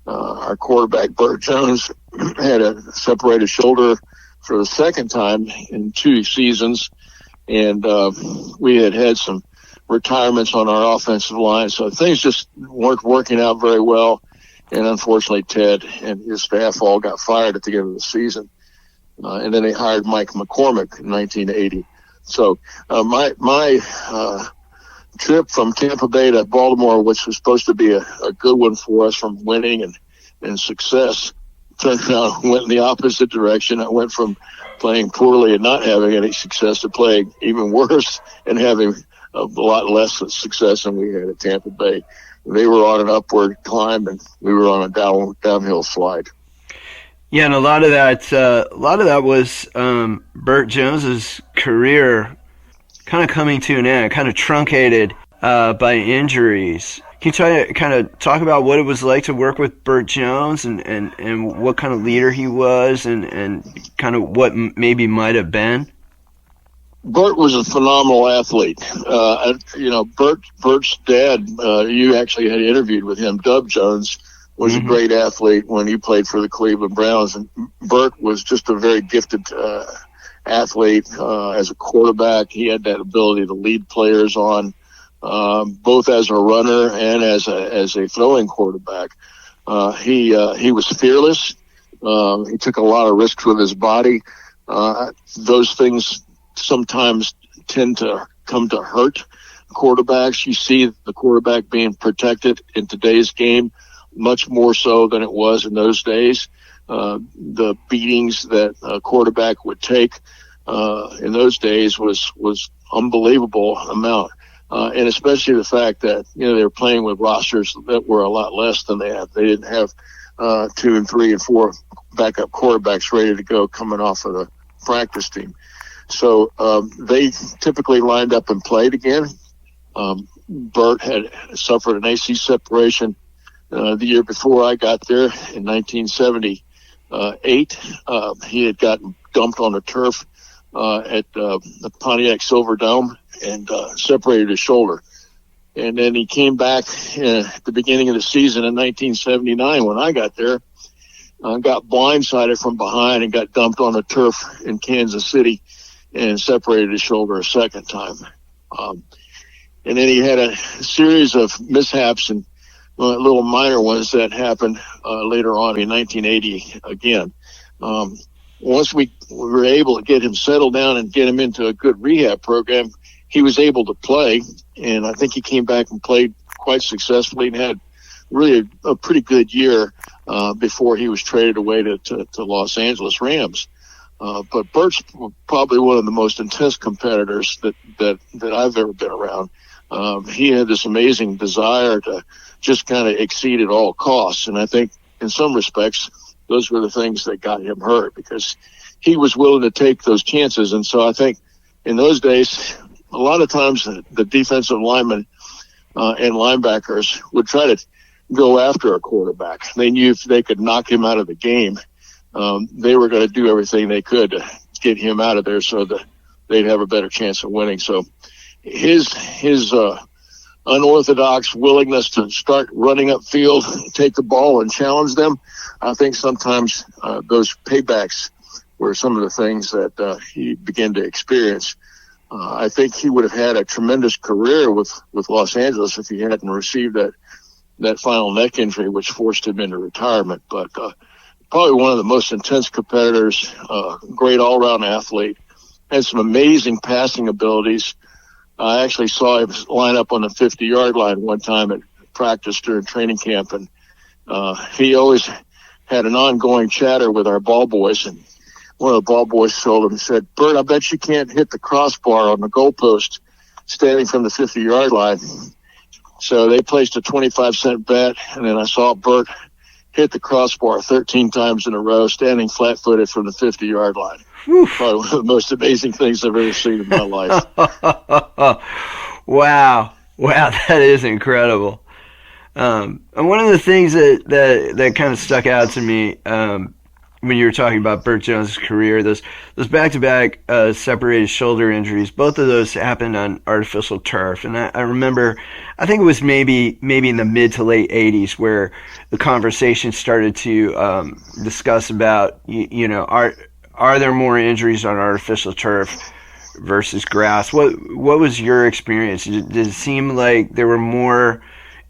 Our quarterback, Burt Jones, had a separated shoulder for the second time in 2 seasons, and we had some retirements on our offensive line, so things just weren't working out very well. And unfortunately, Ted and his staff all got fired at the end of the season. And then they hired Mike McCormick in 1980. So my trip from Tampa Bay to Baltimore, which was supposed to be a good one for us from winning and success, turned out went in the opposite direction. I went from playing poorly and not having any success to playing even worse and having a lot less success than we had at Tampa Bay. They were on an upward climb, and we were on a downhill slide. Yeah, and a lot of that was Burt Jones's career kind of coming to an end, kind of truncated by injuries. Can you kind of talk about what it was like to work with Burt Jones and what kind of leader he was and kind of what maybe might have been? Burt was a phenomenal athlete. Burt's dad, you actually had interviewed with him, Dub Jones, was a great athlete when he played for the Cleveland Browns. And Burt was just a very gifted athlete as a quarterback. He had that ability to lead players on, both as a runner and as a throwing quarterback. He was fearless. He took a lot of risks with his body. Those things sometimes tend to come to hurt quarterbacks. You see the quarterback being protected in today's game much more so than it was in those days. The beatings that a quarterback would take in those days was unbelievable amount. And especially the fact that, they were playing with rosters that were a lot less than they have. They didn't have 2 and 3 and 4 backup quarterbacks ready to go coming off of the practice team. So they typically lined up and played again. Burt had suffered an AC separation the year before I got there in 1978. He had gotten dumped on the turf at the Pontiac Silverdome and separated his shoulder. And then he came back at the beginning of the season in 1979 when I got there, got blindsided from behind and got dumped on the turf in Kansas City and separated his shoulder a second time. And then he had a series of mishaps and little minor ones that happened later on in 1980 again. Once we were able to get him settled down and get him into a good rehab program, he was able to play, and I think he came back and played quite successfully and had really a pretty good year before he was traded away to Los Angeles Rams. But Burt's probably one of the most intense competitors that I've ever been around. He had this amazing desire to just kind of exceed at all costs. And I think in some respects, those were the things that got him hurt because he was willing to take those chances. And so I think in those days, a lot of times the defensive linemen and linebackers would try to go after a quarterback. They knew if they could knock him out of the game, they were going to do everything they could to get him out of there so that they'd have a better chance of winning. So his unorthodox willingness to start running upfield, take the ball and challenge them, I think sometimes those paybacks were some of the things that he began to experience. I think he would have had a tremendous career with Los Angeles if he hadn't received that final neck injury, which forced him into retirement. But probably one of the most intense competitors, great all-around athlete, had some amazing passing abilities. I actually saw him line up on the 50-yard line one time at practice during training camp, and he always had an ongoing chatter with our ball boys. And one of the ball boys told him, he said, "Bert, I bet you can't hit the crossbar on the goalpost standing from the 50-yard line." So they placed a 25-cent bet, and then I saw Bert hit the crossbar 13 times in a row, standing flat-footed from the 50-yard line. Whew. Probably one of the most amazing things I've ever seen in my life. Wow, that is incredible. And one of the things that kind of stuck out to me, when you were talking about Burt Jones' career, those back-to-back separated shoulder injuries, both of those happened on artificial turf. And I remember, I think it was maybe in the mid to late 80s where the conversation started to discuss about, are there more injuries on artificial turf versus grass? What was your experience? Did it seem like there were more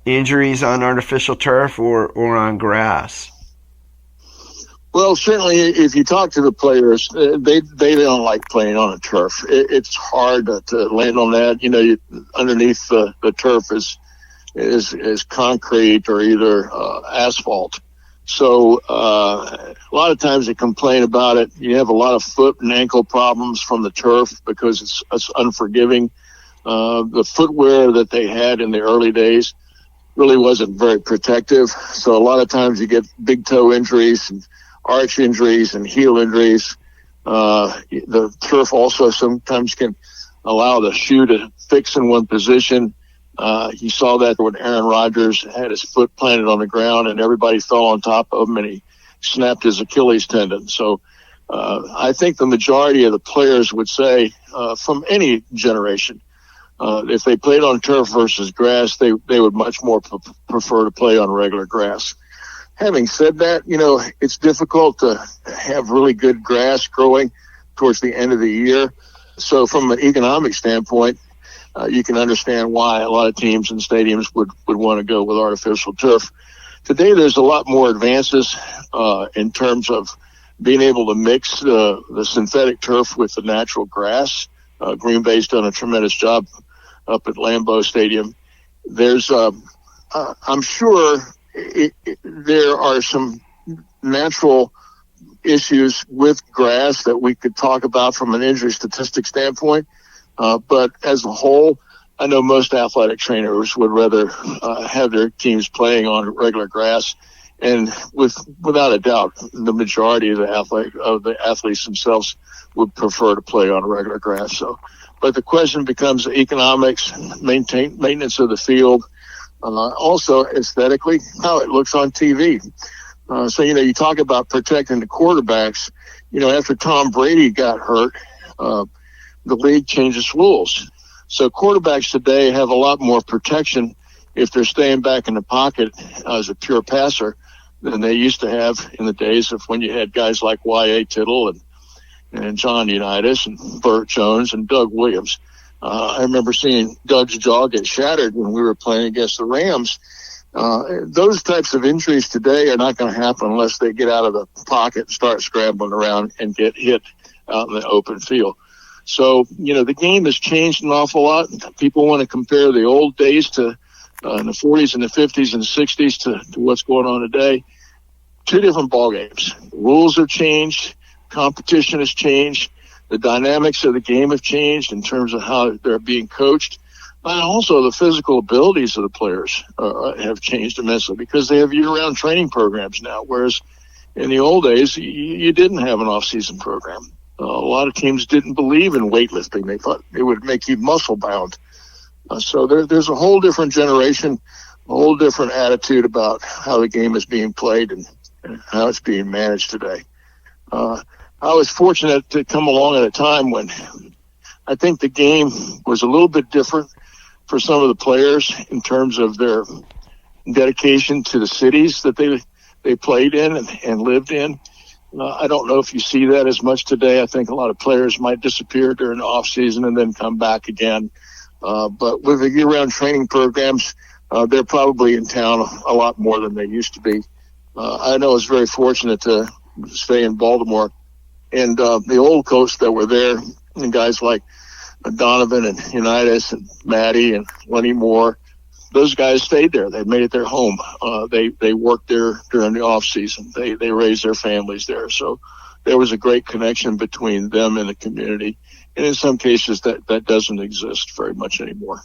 injuries on artificial turf or on grass? Well, certainly, if you talk to the players, they don't like playing on a turf. It's hard to land on that. Underneath the turf is concrete or either asphalt. So a lot of times they complain about it. You have a lot of foot and ankle problems from the turf because it's unforgiving. The footwear that they had in the early days really wasn't very protective. So a lot of times you get big toe injuries and arch injuries and heel injuries. The turf also sometimes can allow the shoe to fix in one position. You saw that when Aaron Rodgers had his foot planted on the ground and everybody fell on top of him and he snapped his Achilles tendon. So I think the majority of the players would say from any generation, if they played on turf versus grass, they would much more prefer to play on regular grass. Having said that, it's difficult to have really good grass growing towards the end of the year. So from an economic standpoint, you can understand why a lot of teams and stadiums would want to go with artificial turf. Today, there's a lot more advances in terms of being able to mix the synthetic turf with the natural grass. Green Bay's done a tremendous job up at Lambeau Stadium. There's, I'm sure there are some natural issues with grass that we could talk about from an injury statistic standpoint. But as a whole, I know most athletic trainers would rather have their teams playing on regular grass. And without a doubt, the majority of the athletes themselves would prefer to play on regular grass. So, but the question becomes economics, maintenance of the field, also aesthetically, how it looks on TV. So, you talk about protecting the quarterbacks. After Tom Brady got hurt, the league changes rules. So quarterbacks today have a lot more protection if they're staying back in the pocket as a pure passer than they used to have in the days of when you had guys like Y.A. Tittle and John Unitas and Burt Jones and Doug Williams. I remember seeing Doug's jaw get shattered when we were playing against the Rams. Those types of injuries today are not going to happen unless they get out of the pocket and start scrambling around and get hit out in the open field. So, the game has changed an awful lot. People want to compare the old days to in the 40s and the 50s and the 60s to what's going on today. Two different ball games. The rules have changed. Competition has changed. The dynamics of the game have changed in terms of how they're being coached. And also the physical abilities of the players have changed immensely because they have year-round training programs now, whereas in the old days, you didn't have an off-season program. A lot of teams didn't believe in weightlifting. They thought it would make you muscle-bound. So there's a whole different generation, a whole different attitude about how the game is being played and how it's being managed today. I was fortunate to come along at a time when I think the game was a little bit different for some of the players in terms of their dedication to the cities that they played in and lived in. I don't know if you see that as much today. I think a lot of players might disappear during the off season and then come back again. But with the year-round training programs, they're probably in town a lot more than they used to be. I know I was very fortunate to stay in Baltimore, and the old coach that were there, and guys like Donovan and Unitas and Matty and Lenny Moore, those guys stayed there. They made it their home. They worked there during the off season. They raised their families there. So there was a great connection between them and the community. And in some cases that doesn't exist very much anymore.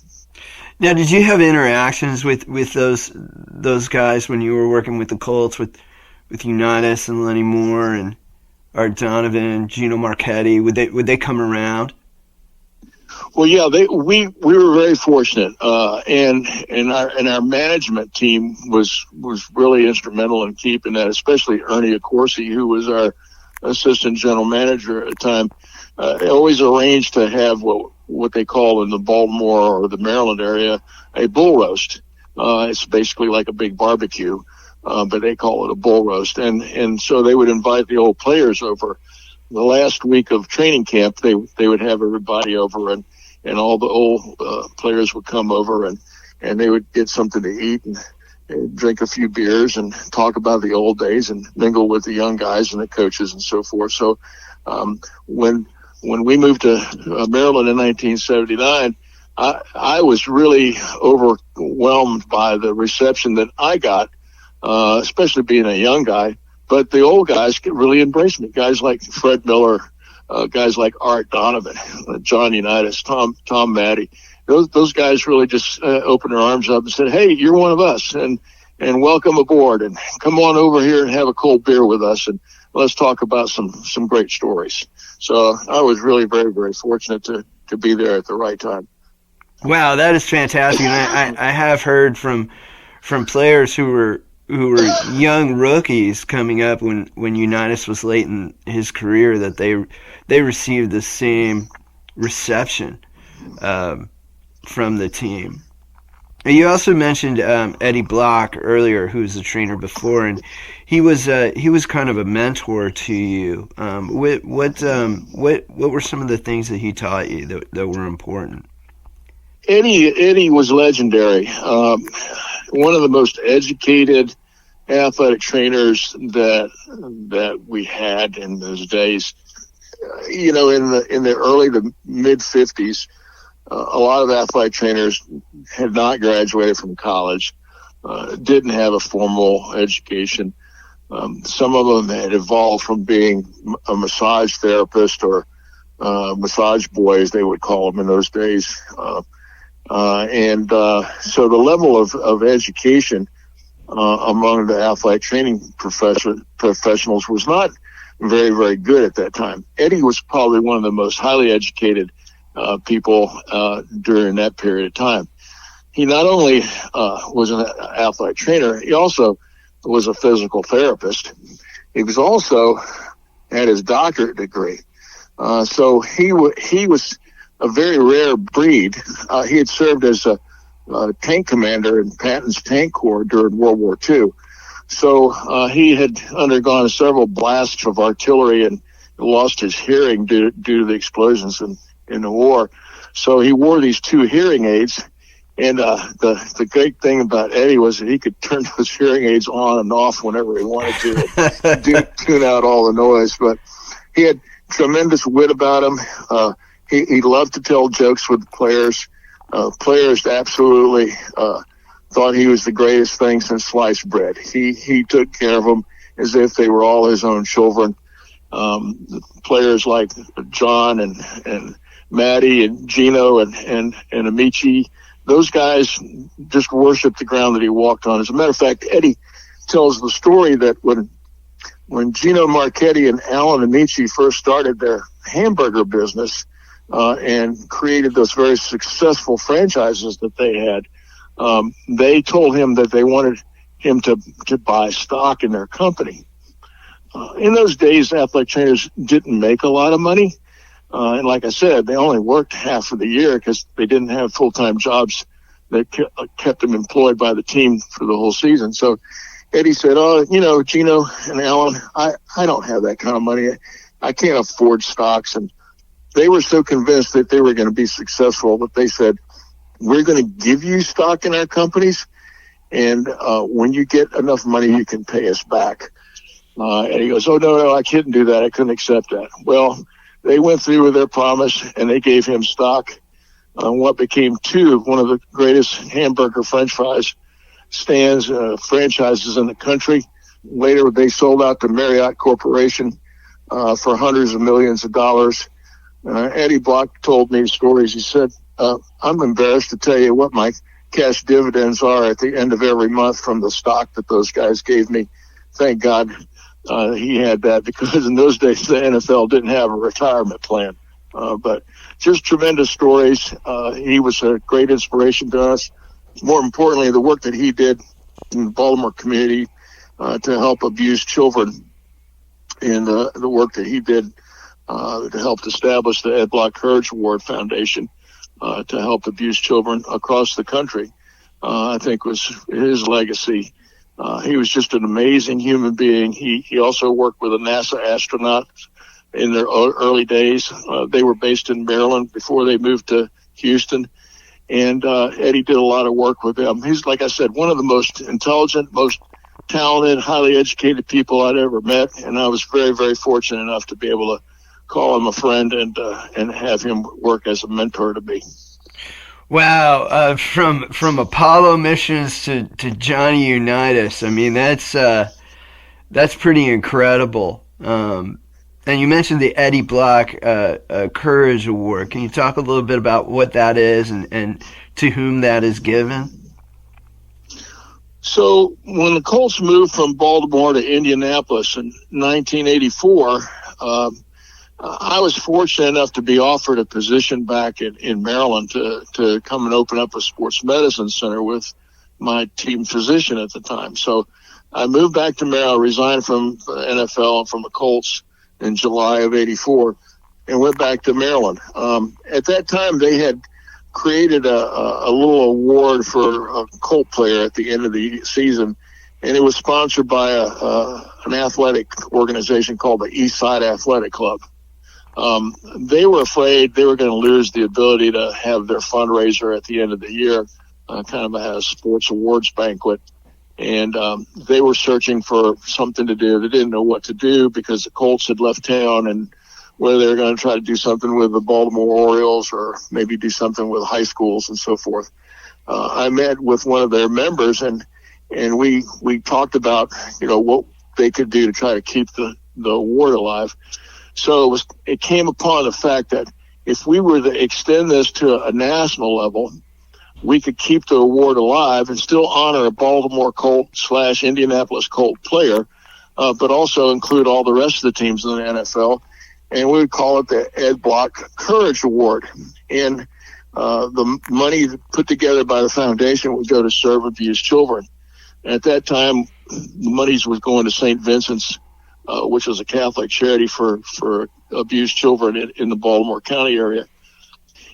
Now, did you have interactions with those guys when you were working with the Colts with Unitas and Lenny Moore and Art Donovan and Gino Marchetti? Would they come around? Well, yeah, we were very fortunate, and our management team was really instrumental in keeping that, especially Ernie Accorsi, who was our assistant general manager at the time. They always arranged to have what they call in the Baltimore or the Maryland area a bull roast. It's basically like a big barbecue, but they call it a bull roast, and so they would invite the old players over. The last week of training camp, they would have everybody over, and all the old players would come over, and they would get something to eat and drink a few beers and talk about the old days and mingle with the young guys and the coaches and so forth. So when we moved to Maryland in 1979, I was really overwhelmed by the reception that I got, especially being a young guy. But the old guys really embraced me. Guys like Fred Miller, guys like Art Donovan, John Unitas, Tom Maddie. Those guys really just opened their arms up and said, "Hey, you're one of us, and welcome aboard, and come on over here and have a cold beer with us, and let's talk about some great stories." So I was really very, very fortunate to be there at the right time. Wow, that is fantastic. And I have heard from players who were young rookies coming up when Unitas was late in his career that they received the same reception from the team. And you also mentioned Eddie Block earlier, who was a trainer before, and he was kind of a mentor to you. What were some of the things that he taught you that were important? Eddie was legendary. One of the most educated athletic trainers that we had in those days. In the early to mid 50s, a lot of athletic trainers had not graduated from college, didn't have a formal education. Some of them had evolved from being a massage therapist or massage boy, as they would call them in those days. So the level of education among the athletic training professionals was not very, very good at that time. Eddie was probably one of the most highly educated people during that period of time. He not only was an athletic trainer, he also was a physical therapist. He was also had his doctorate degree. So he was a very rare breed. He had served as a tank commander in Patton's Tank Corps during World War II. So he had undergone several blasts of artillery and lost his hearing due to the explosions in the war. So he wore these two hearing aids. And the great thing about Eddie was that he could turn those hearing aids on and off whenever he wanted to tune out all the noise. But he had tremendous wit about him. He loved to tell jokes with players. Players absolutely thought he was the greatest thing since sliced bread. He took care of them as if they were all his own children. Players like John and Maddie and Gino and Amici, those guys just worshiped the ground that he walked on. As a matter of fact, Eddie tells the story that when Gino Marchetti and Alan Amici first started their hamburger business and created those very successful franchises that they had, they told him that they wanted him to buy stock in their company. In those days, athletic trainers didn't make a lot of money. And like I said, they only worked half of the year because they didn't have full-time jobs that kept them employed by the team for the whole season. So Eddie said, Gino and Alan, I don't have that kind of money. I can't afford stocks. And they were so convinced that they were going to be successful that they said, we're going to give you stock in our companies. And when you get enough money, you can pay us back. And he goes, oh, no, I couldn't do that. I couldn't accept that. Well, they went through with their promise, and they gave him stock on what became one of the greatest hamburger French fries stands, franchises in the country. Later, they sold out to Marriott Corporation for hundreds of millions of dollars. Eddie Block told me stories. He said, I'm embarrassed to tell you what my cash dividends are at the end of every month from the stock that those guys gave me. Thank God he had that, because in those days the NFL didn't have a retirement plan. But just tremendous stories. He was a great inspiration to us. More importantly, the work that he did in the Baltimore community to help abused children, and the work that he did to help establish the Ed Block Courage Award Foundation to help abused children across the country, I think was his legacy. He was just an amazing human being. He also worked with a NASA astronaut in their early days. They were based in Maryland before they moved to Houston. And Eddie did a lot of work with them. He's, like I said, one of the most intelligent, most talented, highly educated people I'd ever met. And I was very, very fortunate enough to be able to call him a friend and have him work as a mentor to me. Wow, from Apollo missions to Johnny Unitas, I mean that's pretty incredible. And you mentioned the Eddie Block Courage Award. Can you talk a little bit about what that is and to whom that is given? So when the Colts moved from Baltimore to Indianapolis in 1984, I was fortunate enough to be offered a position back in Maryland to come and open up a sports medicine center with my team physician at the time. So I moved back to Maryland, resigned from the NFL and from the Colts in July of 84 and went back to Maryland. At that time, they had created a little award for a Colt player at the end of the season, and it was sponsored by an athletic organization called the East Side Athletic Club. They were afraid they were going to lose the ability to have their fundraiser at the end of the year, kind of a sports awards banquet. And they were searching for something to do. They didn't know what to do because the Colts had left town, and whether they were going to try to do something with the Baltimore Orioles or maybe do something with high schools and so forth. I met with one of their members, and we talked about, what they could do to try to keep the award alive. So it came upon the fact that if we were to extend this to a national level, we could keep the award alive and still honor a Baltimore Colt / Indianapolis Colt player, but also include all the rest of the teams in the NFL. And we would call it the Ed Block Courage Award. And the money put together by the foundation would go to serve abused children. And at that time, the monies was going to St. Vincent's, which was a Catholic charity for abused children in the Baltimore County area.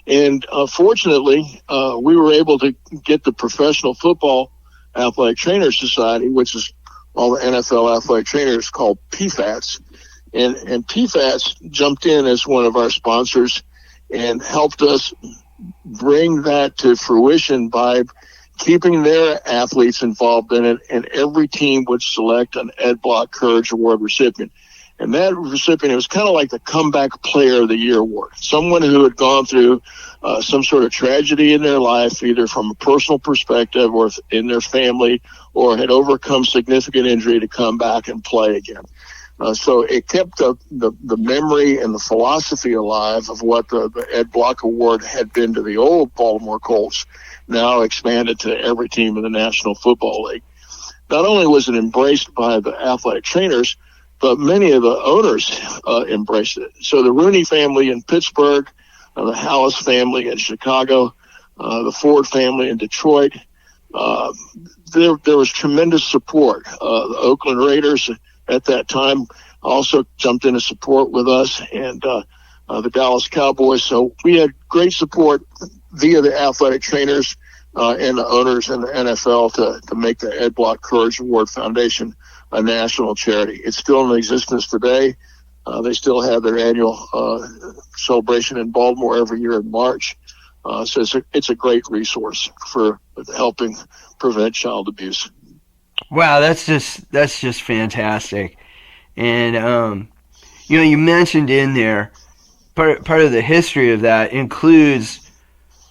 And fortunately, we were able to get the Professional Football Athletic Trainers Society, which is all the NFL athletic trainers, called PFATS. And PFATS jumped in as one of our sponsors and helped us bring that to fruition by keeping their athletes involved in it, and every team would select an Ed Block Courage Award recipient. And that recipient, it was kind of like the Comeback Player of the Year award. Someone who had gone through some sort of tragedy in their life, either from a personal perspective or in their family, or had overcome significant injury to come back and play again. So it kept the memory and the philosophy alive of what the Ed Block Award had been to the old Baltimore Colts, now expanded to every team in the National Football League. Not only was it embraced by the athletic trainers, but many of the owners embraced it. So the Rooney family in Pittsburgh, the Hallis family in Chicago, the Ford family in Detroit, there was tremendous support. The Oakland Raiders at that time also jumped in to support with us, and the Dallas Cowboys. So we had great support via the athletic trainers and the owners in the NFL to make the Ed Block Courage Award Foundation a national charity. It's still in existence today. They still have their annual celebration in Baltimore every year in March. So it's a great resource for helping prevent child abuse. Wow, that's just fantastic. And you mentioned in there part of the history of that includes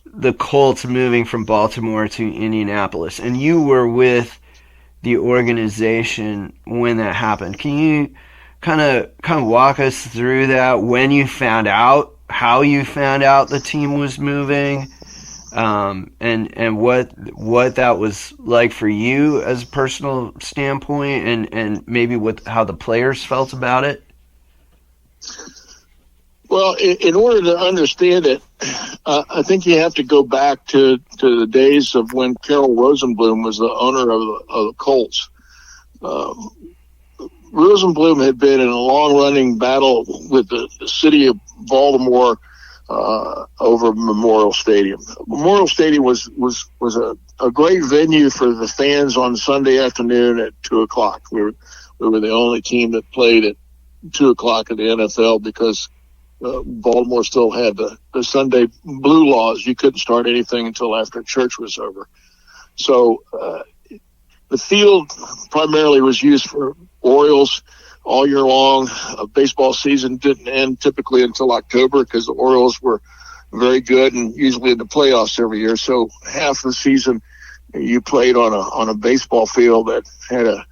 the Colts moving from Baltimore to Indianapolis, and you were with the organization when that happened. Can you kind of walk us through that, when you found out, how you found out the team was moving, and what that was like for you as a personal standpoint, and maybe how the players felt about it? Well, in order to understand it, I think you have to go back to the days of when Carroll Rosenblum was the owner of the Colts. Rosenblum had been in a long-running battle with the city of Baltimore over Memorial Stadium. Memorial Stadium was a great venue for the fans on Sunday afternoon at 2:00. We were the only team that played at 2:00 in the NFL because Baltimore still had the Sunday blue laws. You couldn't start anything until after church was over. So the field primarily was used for Orioles all year long. Baseball season didn't end typically until October because the Orioles were very good and usually in the playoffs every year. So half the season you played on a baseball field that had a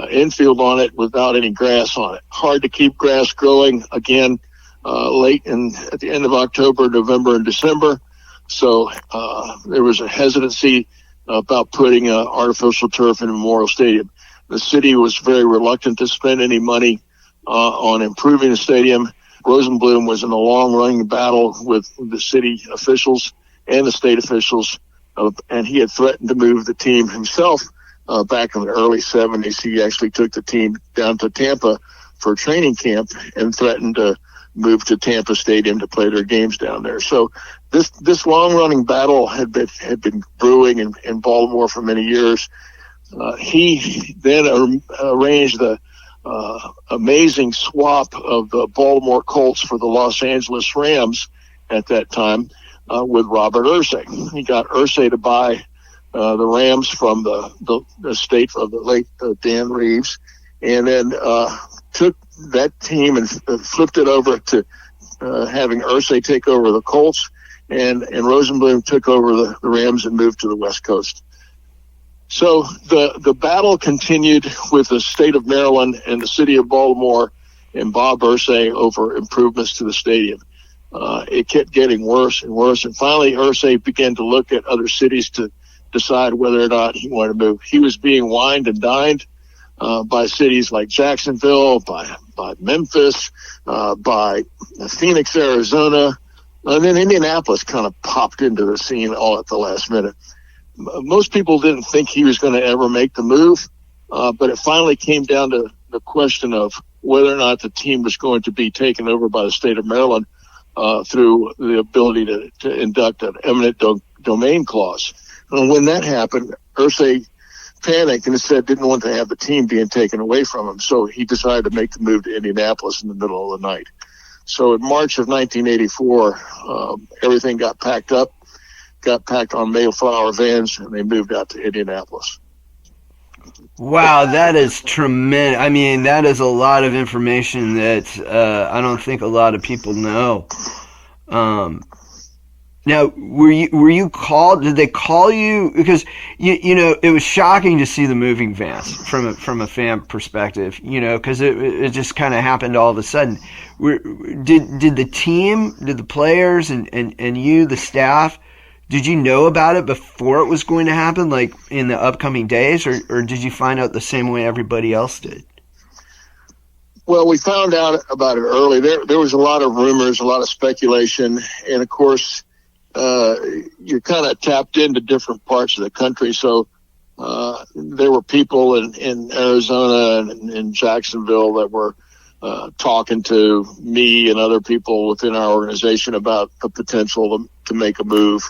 infield on it without any grass on it. Hard to keep grass growing again at the end of October, November, and December. So there was a hesitancy about putting artificial turf in Memorial Stadium. The city was very reluctant to spend any money on improving the stadium. Rosenblum was in a long-running battle with the city officials and the state officials, and he had threatened to move the team himself back in the early 70s. He actually took the team down to Tampa for training camp and threatened to move to Tampa Stadium to play their games down there. So this long-running battle had been brewing in Baltimore for many years. He then arranged the amazing swap of the Baltimore Colts for the Los Angeles Rams at that time with Robert Irsay. He got Irsay to buy the Rams from the estate of the late Dan Reeves, and then took that team and flipped it over to having Irsay take over the Colts, and Rosenblum took over the Rams and moved to the West Coast. So the battle continued with the state of Maryland and the city of Baltimore and Bob Irsay over improvements to the stadium. It kept getting worse and worse, and finally Irsay began to look at other cities to decide whether or not he wanted to move. He was being wined and dined by cities like Jacksonville, by Memphis, by Phoenix, Arizona, and then Indianapolis kind of popped into the scene all at the last minute. Most people didn't think he was going to ever make the move, but it finally came down to the question of whether or not the team was going to be taken over by the state of Maryland through the ability to induct an eminent domain clause. And when that happened, Irsay panicked and said didn't want to have the team being taken away from him, so he decided to make the move to Indianapolis in the middle of the night. So in March of 1984, everything got packed on Mayflower vans, and they moved out to Indianapolis. Wow, that is tremendous. I mean, that is a lot of information that I don't think a lot of people know. Now, were you called? Did they call you? Because you know it was shocking to see the moving vans from a fan perspective. You know, because it just kind of happened all of a sudden. Did the team, did the players, and you, the staff, did you know about it before it was going to happen, like in the upcoming days, or did you find out the same way everybody else did? Well, we found out about it early. There was a lot of rumors, a lot of speculation, and of course, you're kind of tapped into different parts of the country. So there were people in Arizona and in Jacksonville that were talking to me and other people within our organization about the potential to make a move.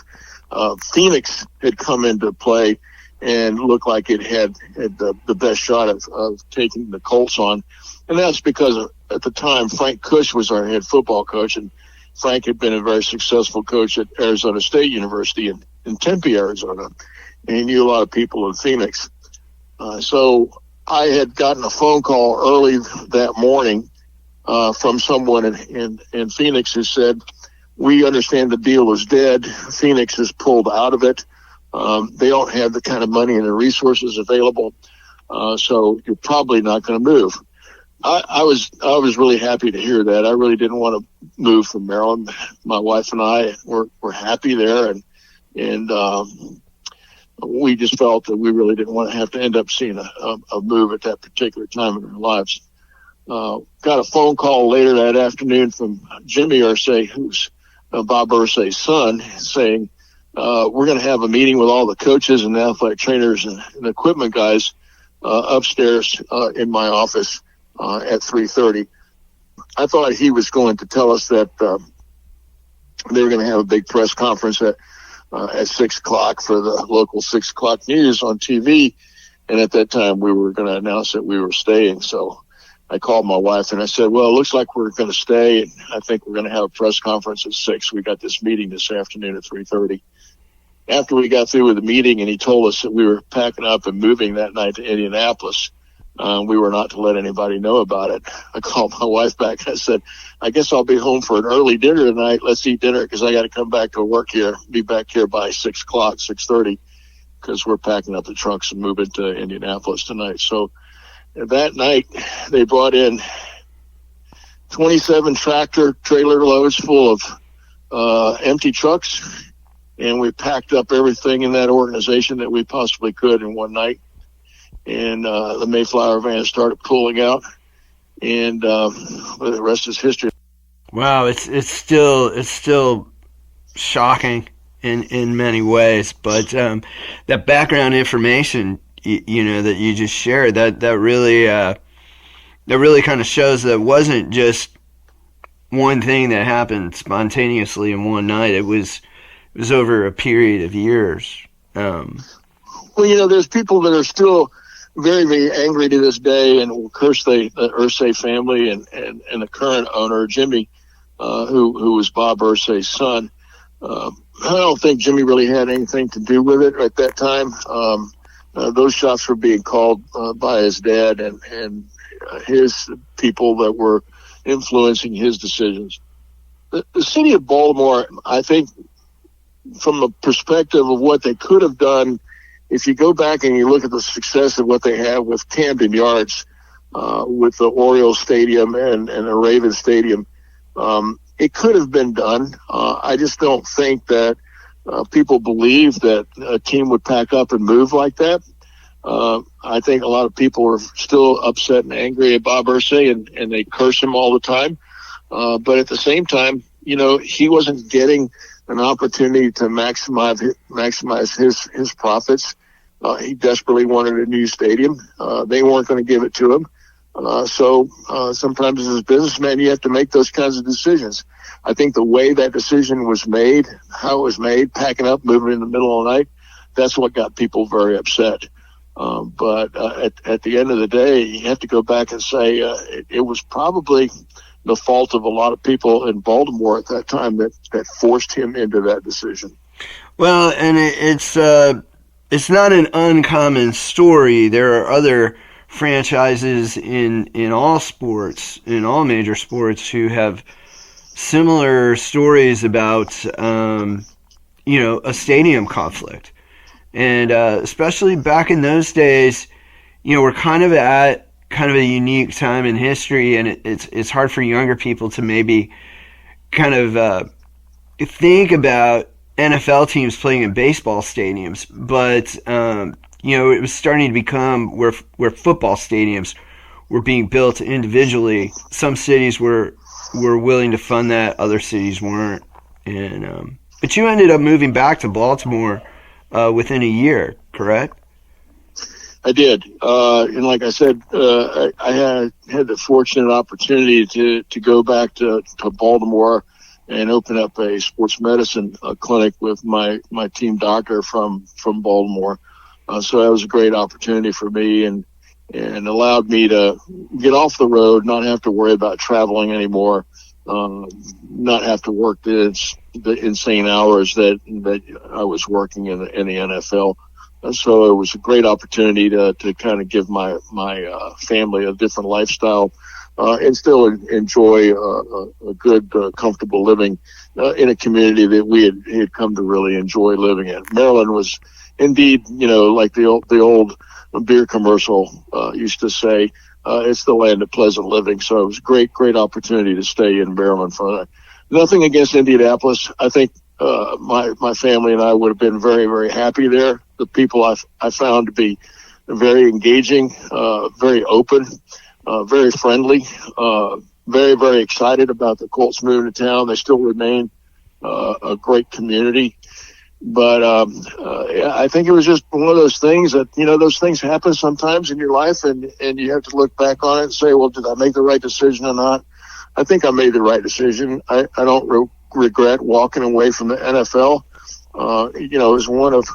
Phoenix had come into play and looked like it had the best shot of taking the Colts on. And that's because at the time, Frank Cush was our head football coach, and Frank had been a very successful coach at Arizona State University in Tempe, Arizona, and he knew a lot of people in Phoenix. So I had gotten a phone call early that morning from someone in Phoenix who said, "We understand the deal is dead. Phoenix has pulled out of it. They don't have the kind of money and the resources available, so you're probably not going to move." I was really happy to hear that. I really didn't want to move from Maryland. My wife and I were happy there, and we just felt that we really didn't want to have to end up seeing a move at that particular time in our lives. got a phone call later that afternoon from Jimmy Irsay, who's Bob Irsay's son, saying, we're going to have a meeting with all the coaches and the athletic trainers and equipment guys upstairs in my office at 3:30. I thought he was going to tell us that they were going to have a big press conference at 6 o'clock for the local 6 o'clock news on TV. And at that time, we were going to announce that we were staying. So I called my wife and I said, well, it looks like we're going to stay. And I think we're going to have a press conference at 6. We got this meeting this afternoon at 3:30. After we got through with the meeting and he told us that we were packing up and moving that night to Indianapolis, we were not to let anybody know about it. I called my wife back and I said, I guess I'll be home for an early dinner tonight. Let's eat dinner because I got to come back to work here, be back here by 6 o'clock, 6:30, because we're packing up the trunks and moving to Indianapolis tonight. So that night they brought in 27 tractor trailer loads full of empty trucks. And we packed up everything in that organization that we possibly could in one night. And the Mayflower van started pulling out. And the rest is history. Wow, it's still shocking in many ways. But that background information, you know, that you just shared, that really kind of shows that it wasn't just one thing that happened spontaneously in one night. It was over a period of years. Well, you know, there's people that are still very, very angry to this day and will curse the Irsay family and the current owner, Jimmy, who was Bob Irsay's son. I don't think Jimmy really had anything to do with it at that time. Those shots were being called by his dad and his people that were influencing his decisions. The city of Baltimore, I think, from the perspective of what they could have done, if you go back and you look at the success of what they have with Camden Yards, with the Orioles Stadium and the Ravens Stadium, it could have been done. I just don't think that people believe that a team would pack up and move like that. I think a lot of people are still upset and angry at Bob Irsay and they curse him all the time. But at the same time, you know, he wasn't getting an opportunity to maximize his profits. He desperately wanted a new stadium. They weren't going to give it to him. So sometimes as a businessman, you have to make those kinds of decisions. I think the way that decision was made, how it was made, packing up, moving in the middle of the night, that's what got people very upset. But at the end of the day, you have to go back and say it was probably the fault of a lot of people in Baltimore at that time that forced him into that decision. Well, and it's not an uncommon story. There are other franchises in all sports, in all major sports, who have similar stories about a stadium conflict. And especially back in those days, you know, we're kind of at a unique time in history, and it's hard for younger people to maybe kind of think about NFL teams playing in baseball stadiums. But it was starting to become where football stadiums were being built individually. Some cities were willing to fund that, other cities weren't. And but you ended up moving back to Baltimore within a year, correct? I did. And like I said, I had the fortunate opportunity to go back to Baltimore and open up a sports medicine clinic with my team doctor from Baltimore. So that was a great opportunity for me and allowed me to get off the road, not have to worry about traveling anymore, not have to work the insane hours that I was working in the NFL. So it was a great opportunity to kind of give my family a different lifestyle and still enjoy a good, comfortable living in a community that we had come to really enjoy living in. Maryland was indeed, like the old beer commercial used to say, it's the land of pleasant living. So it was a great opportunity to stay in Maryland for that. Nothing against Indianapolis. I think my family and I would have been very, very happy there. The people I found to be very engaging, very open. very friendly, very, very excited about the Colts moving to town. They still remain a great community. But I think it was just one of those things that, those things happen sometimes in your life, and you have to look back on it and say, well, did I make the right decision or not? I think I made the right decision. I don't regret walking away from the NFL. It was one of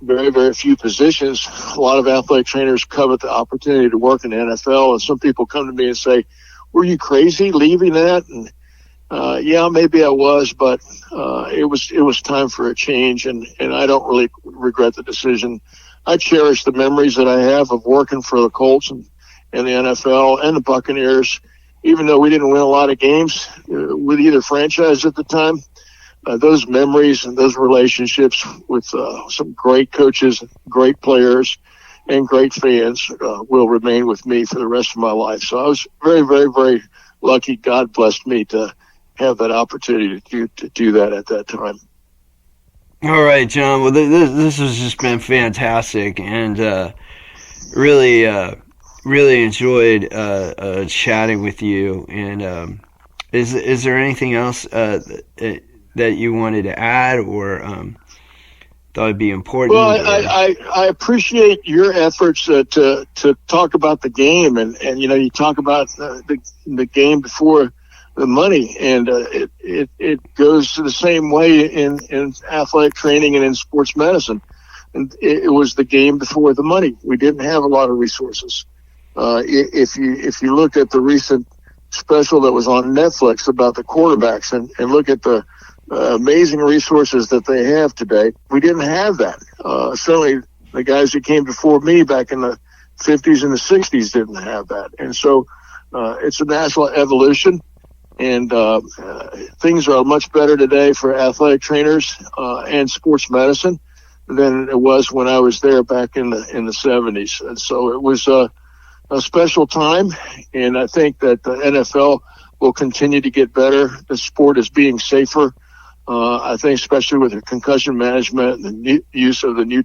very, very few positions. A lot of athletic trainers covet the opportunity to work in the NFL, and some people come to me and say, were you crazy leaving that? And yeah, maybe I was, but it was time for a change, and I don't really regret the decision. I cherish the memories that I have of working for the Colts and the NFL and the Buccaneers, even though we didn't win a lot of games with either franchise at the time. Those memories and those relationships with some great coaches, great players, and great fans will remain with me for the rest of my life. So I was very, very, very lucky. God blessed me to have that opportunity to do that at that time. All right, John. Well, this has just been fantastic, and really enjoyed chatting with you. And is there anything else that you wanted to add, or thought it'd be important? Well, I appreciate your efforts to talk about the game, and you talk about the game before the money, and it goes the same way in athletic training and in sports medicine. And it was the game before the money. We didn't have a lot of resources. If you look at the recent special that was on Netflix about the quarterbacks and look at the amazing resources that they have today, we didn't have that. Certainly the guys that came before me back in the 50s and the 60s didn't have that. And so it's a natural evolution. And things are much better today for athletic trainers and sports medicine than it was when I was there back in the 70s. And so it was a special time, and I think that the NFL will continue to get better. The sport is being safer. I think especially with the concussion management and the use of the new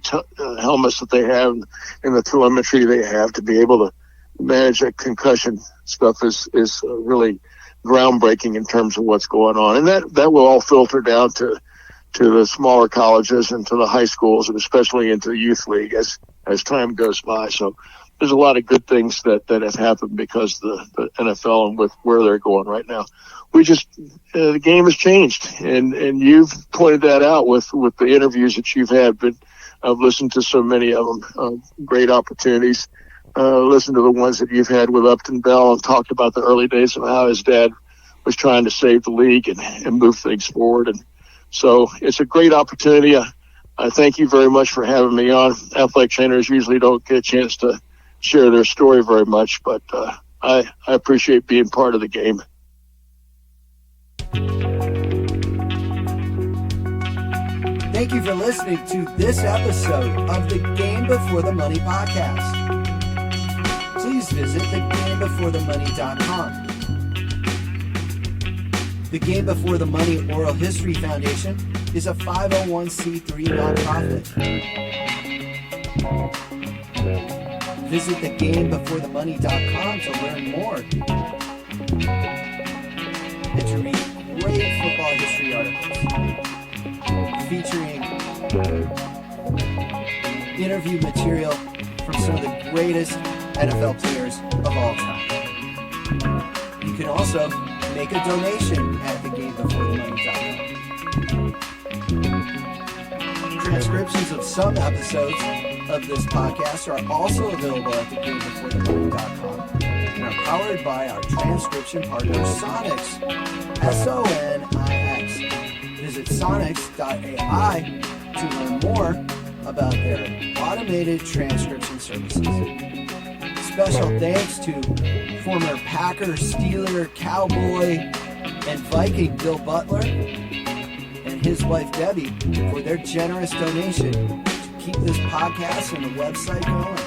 helmets that they have and the telemetry they have to be able to manage that concussion stuff is really groundbreaking in terms of what's going on. And that will all filter down to the smaller colleges and to the high schools, and especially into the youth league as time goes by. So there's a lot of good things that have happened because the NFL and with where they're going right now. The game has changed, and you've pointed that out with the interviews that you've had, but I've listened to so many of them, great opportunities. Listen to the ones that you've had with Upton Bell and talked about the early days of how his dad was trying to save the league and move things forward. And so it's a great opportunity. I thank you very much for having me on. Athletic trainers usually don't get a chance to share their story very much, but I appreciate being part of the game. Thank you for listening to this episode of the Game Before the Money podcast. Please visit thegamebeforethemoney.com. The Game Before the Money Oral History Foundation is a 501c3 nonprofit. Visit thegamebeforethemoney.com to learn more and to read great football history articles featuring interview material from some of the greatest NFL players of all time. You can also make a donation at thegamebeforethemoney.com. Transcriptions of some episodes of this podcast are also available at thegamebeforethemoney.com and are powered by our transcription partner Sonix, Sonix. Visit sonix.ai to learn more about their automated transcription services. Special thanks to former Packer, Steeler, Cowboy, and Viking Bill Butler and his wife Debbie for their generous donation to keep this podcast and the website going.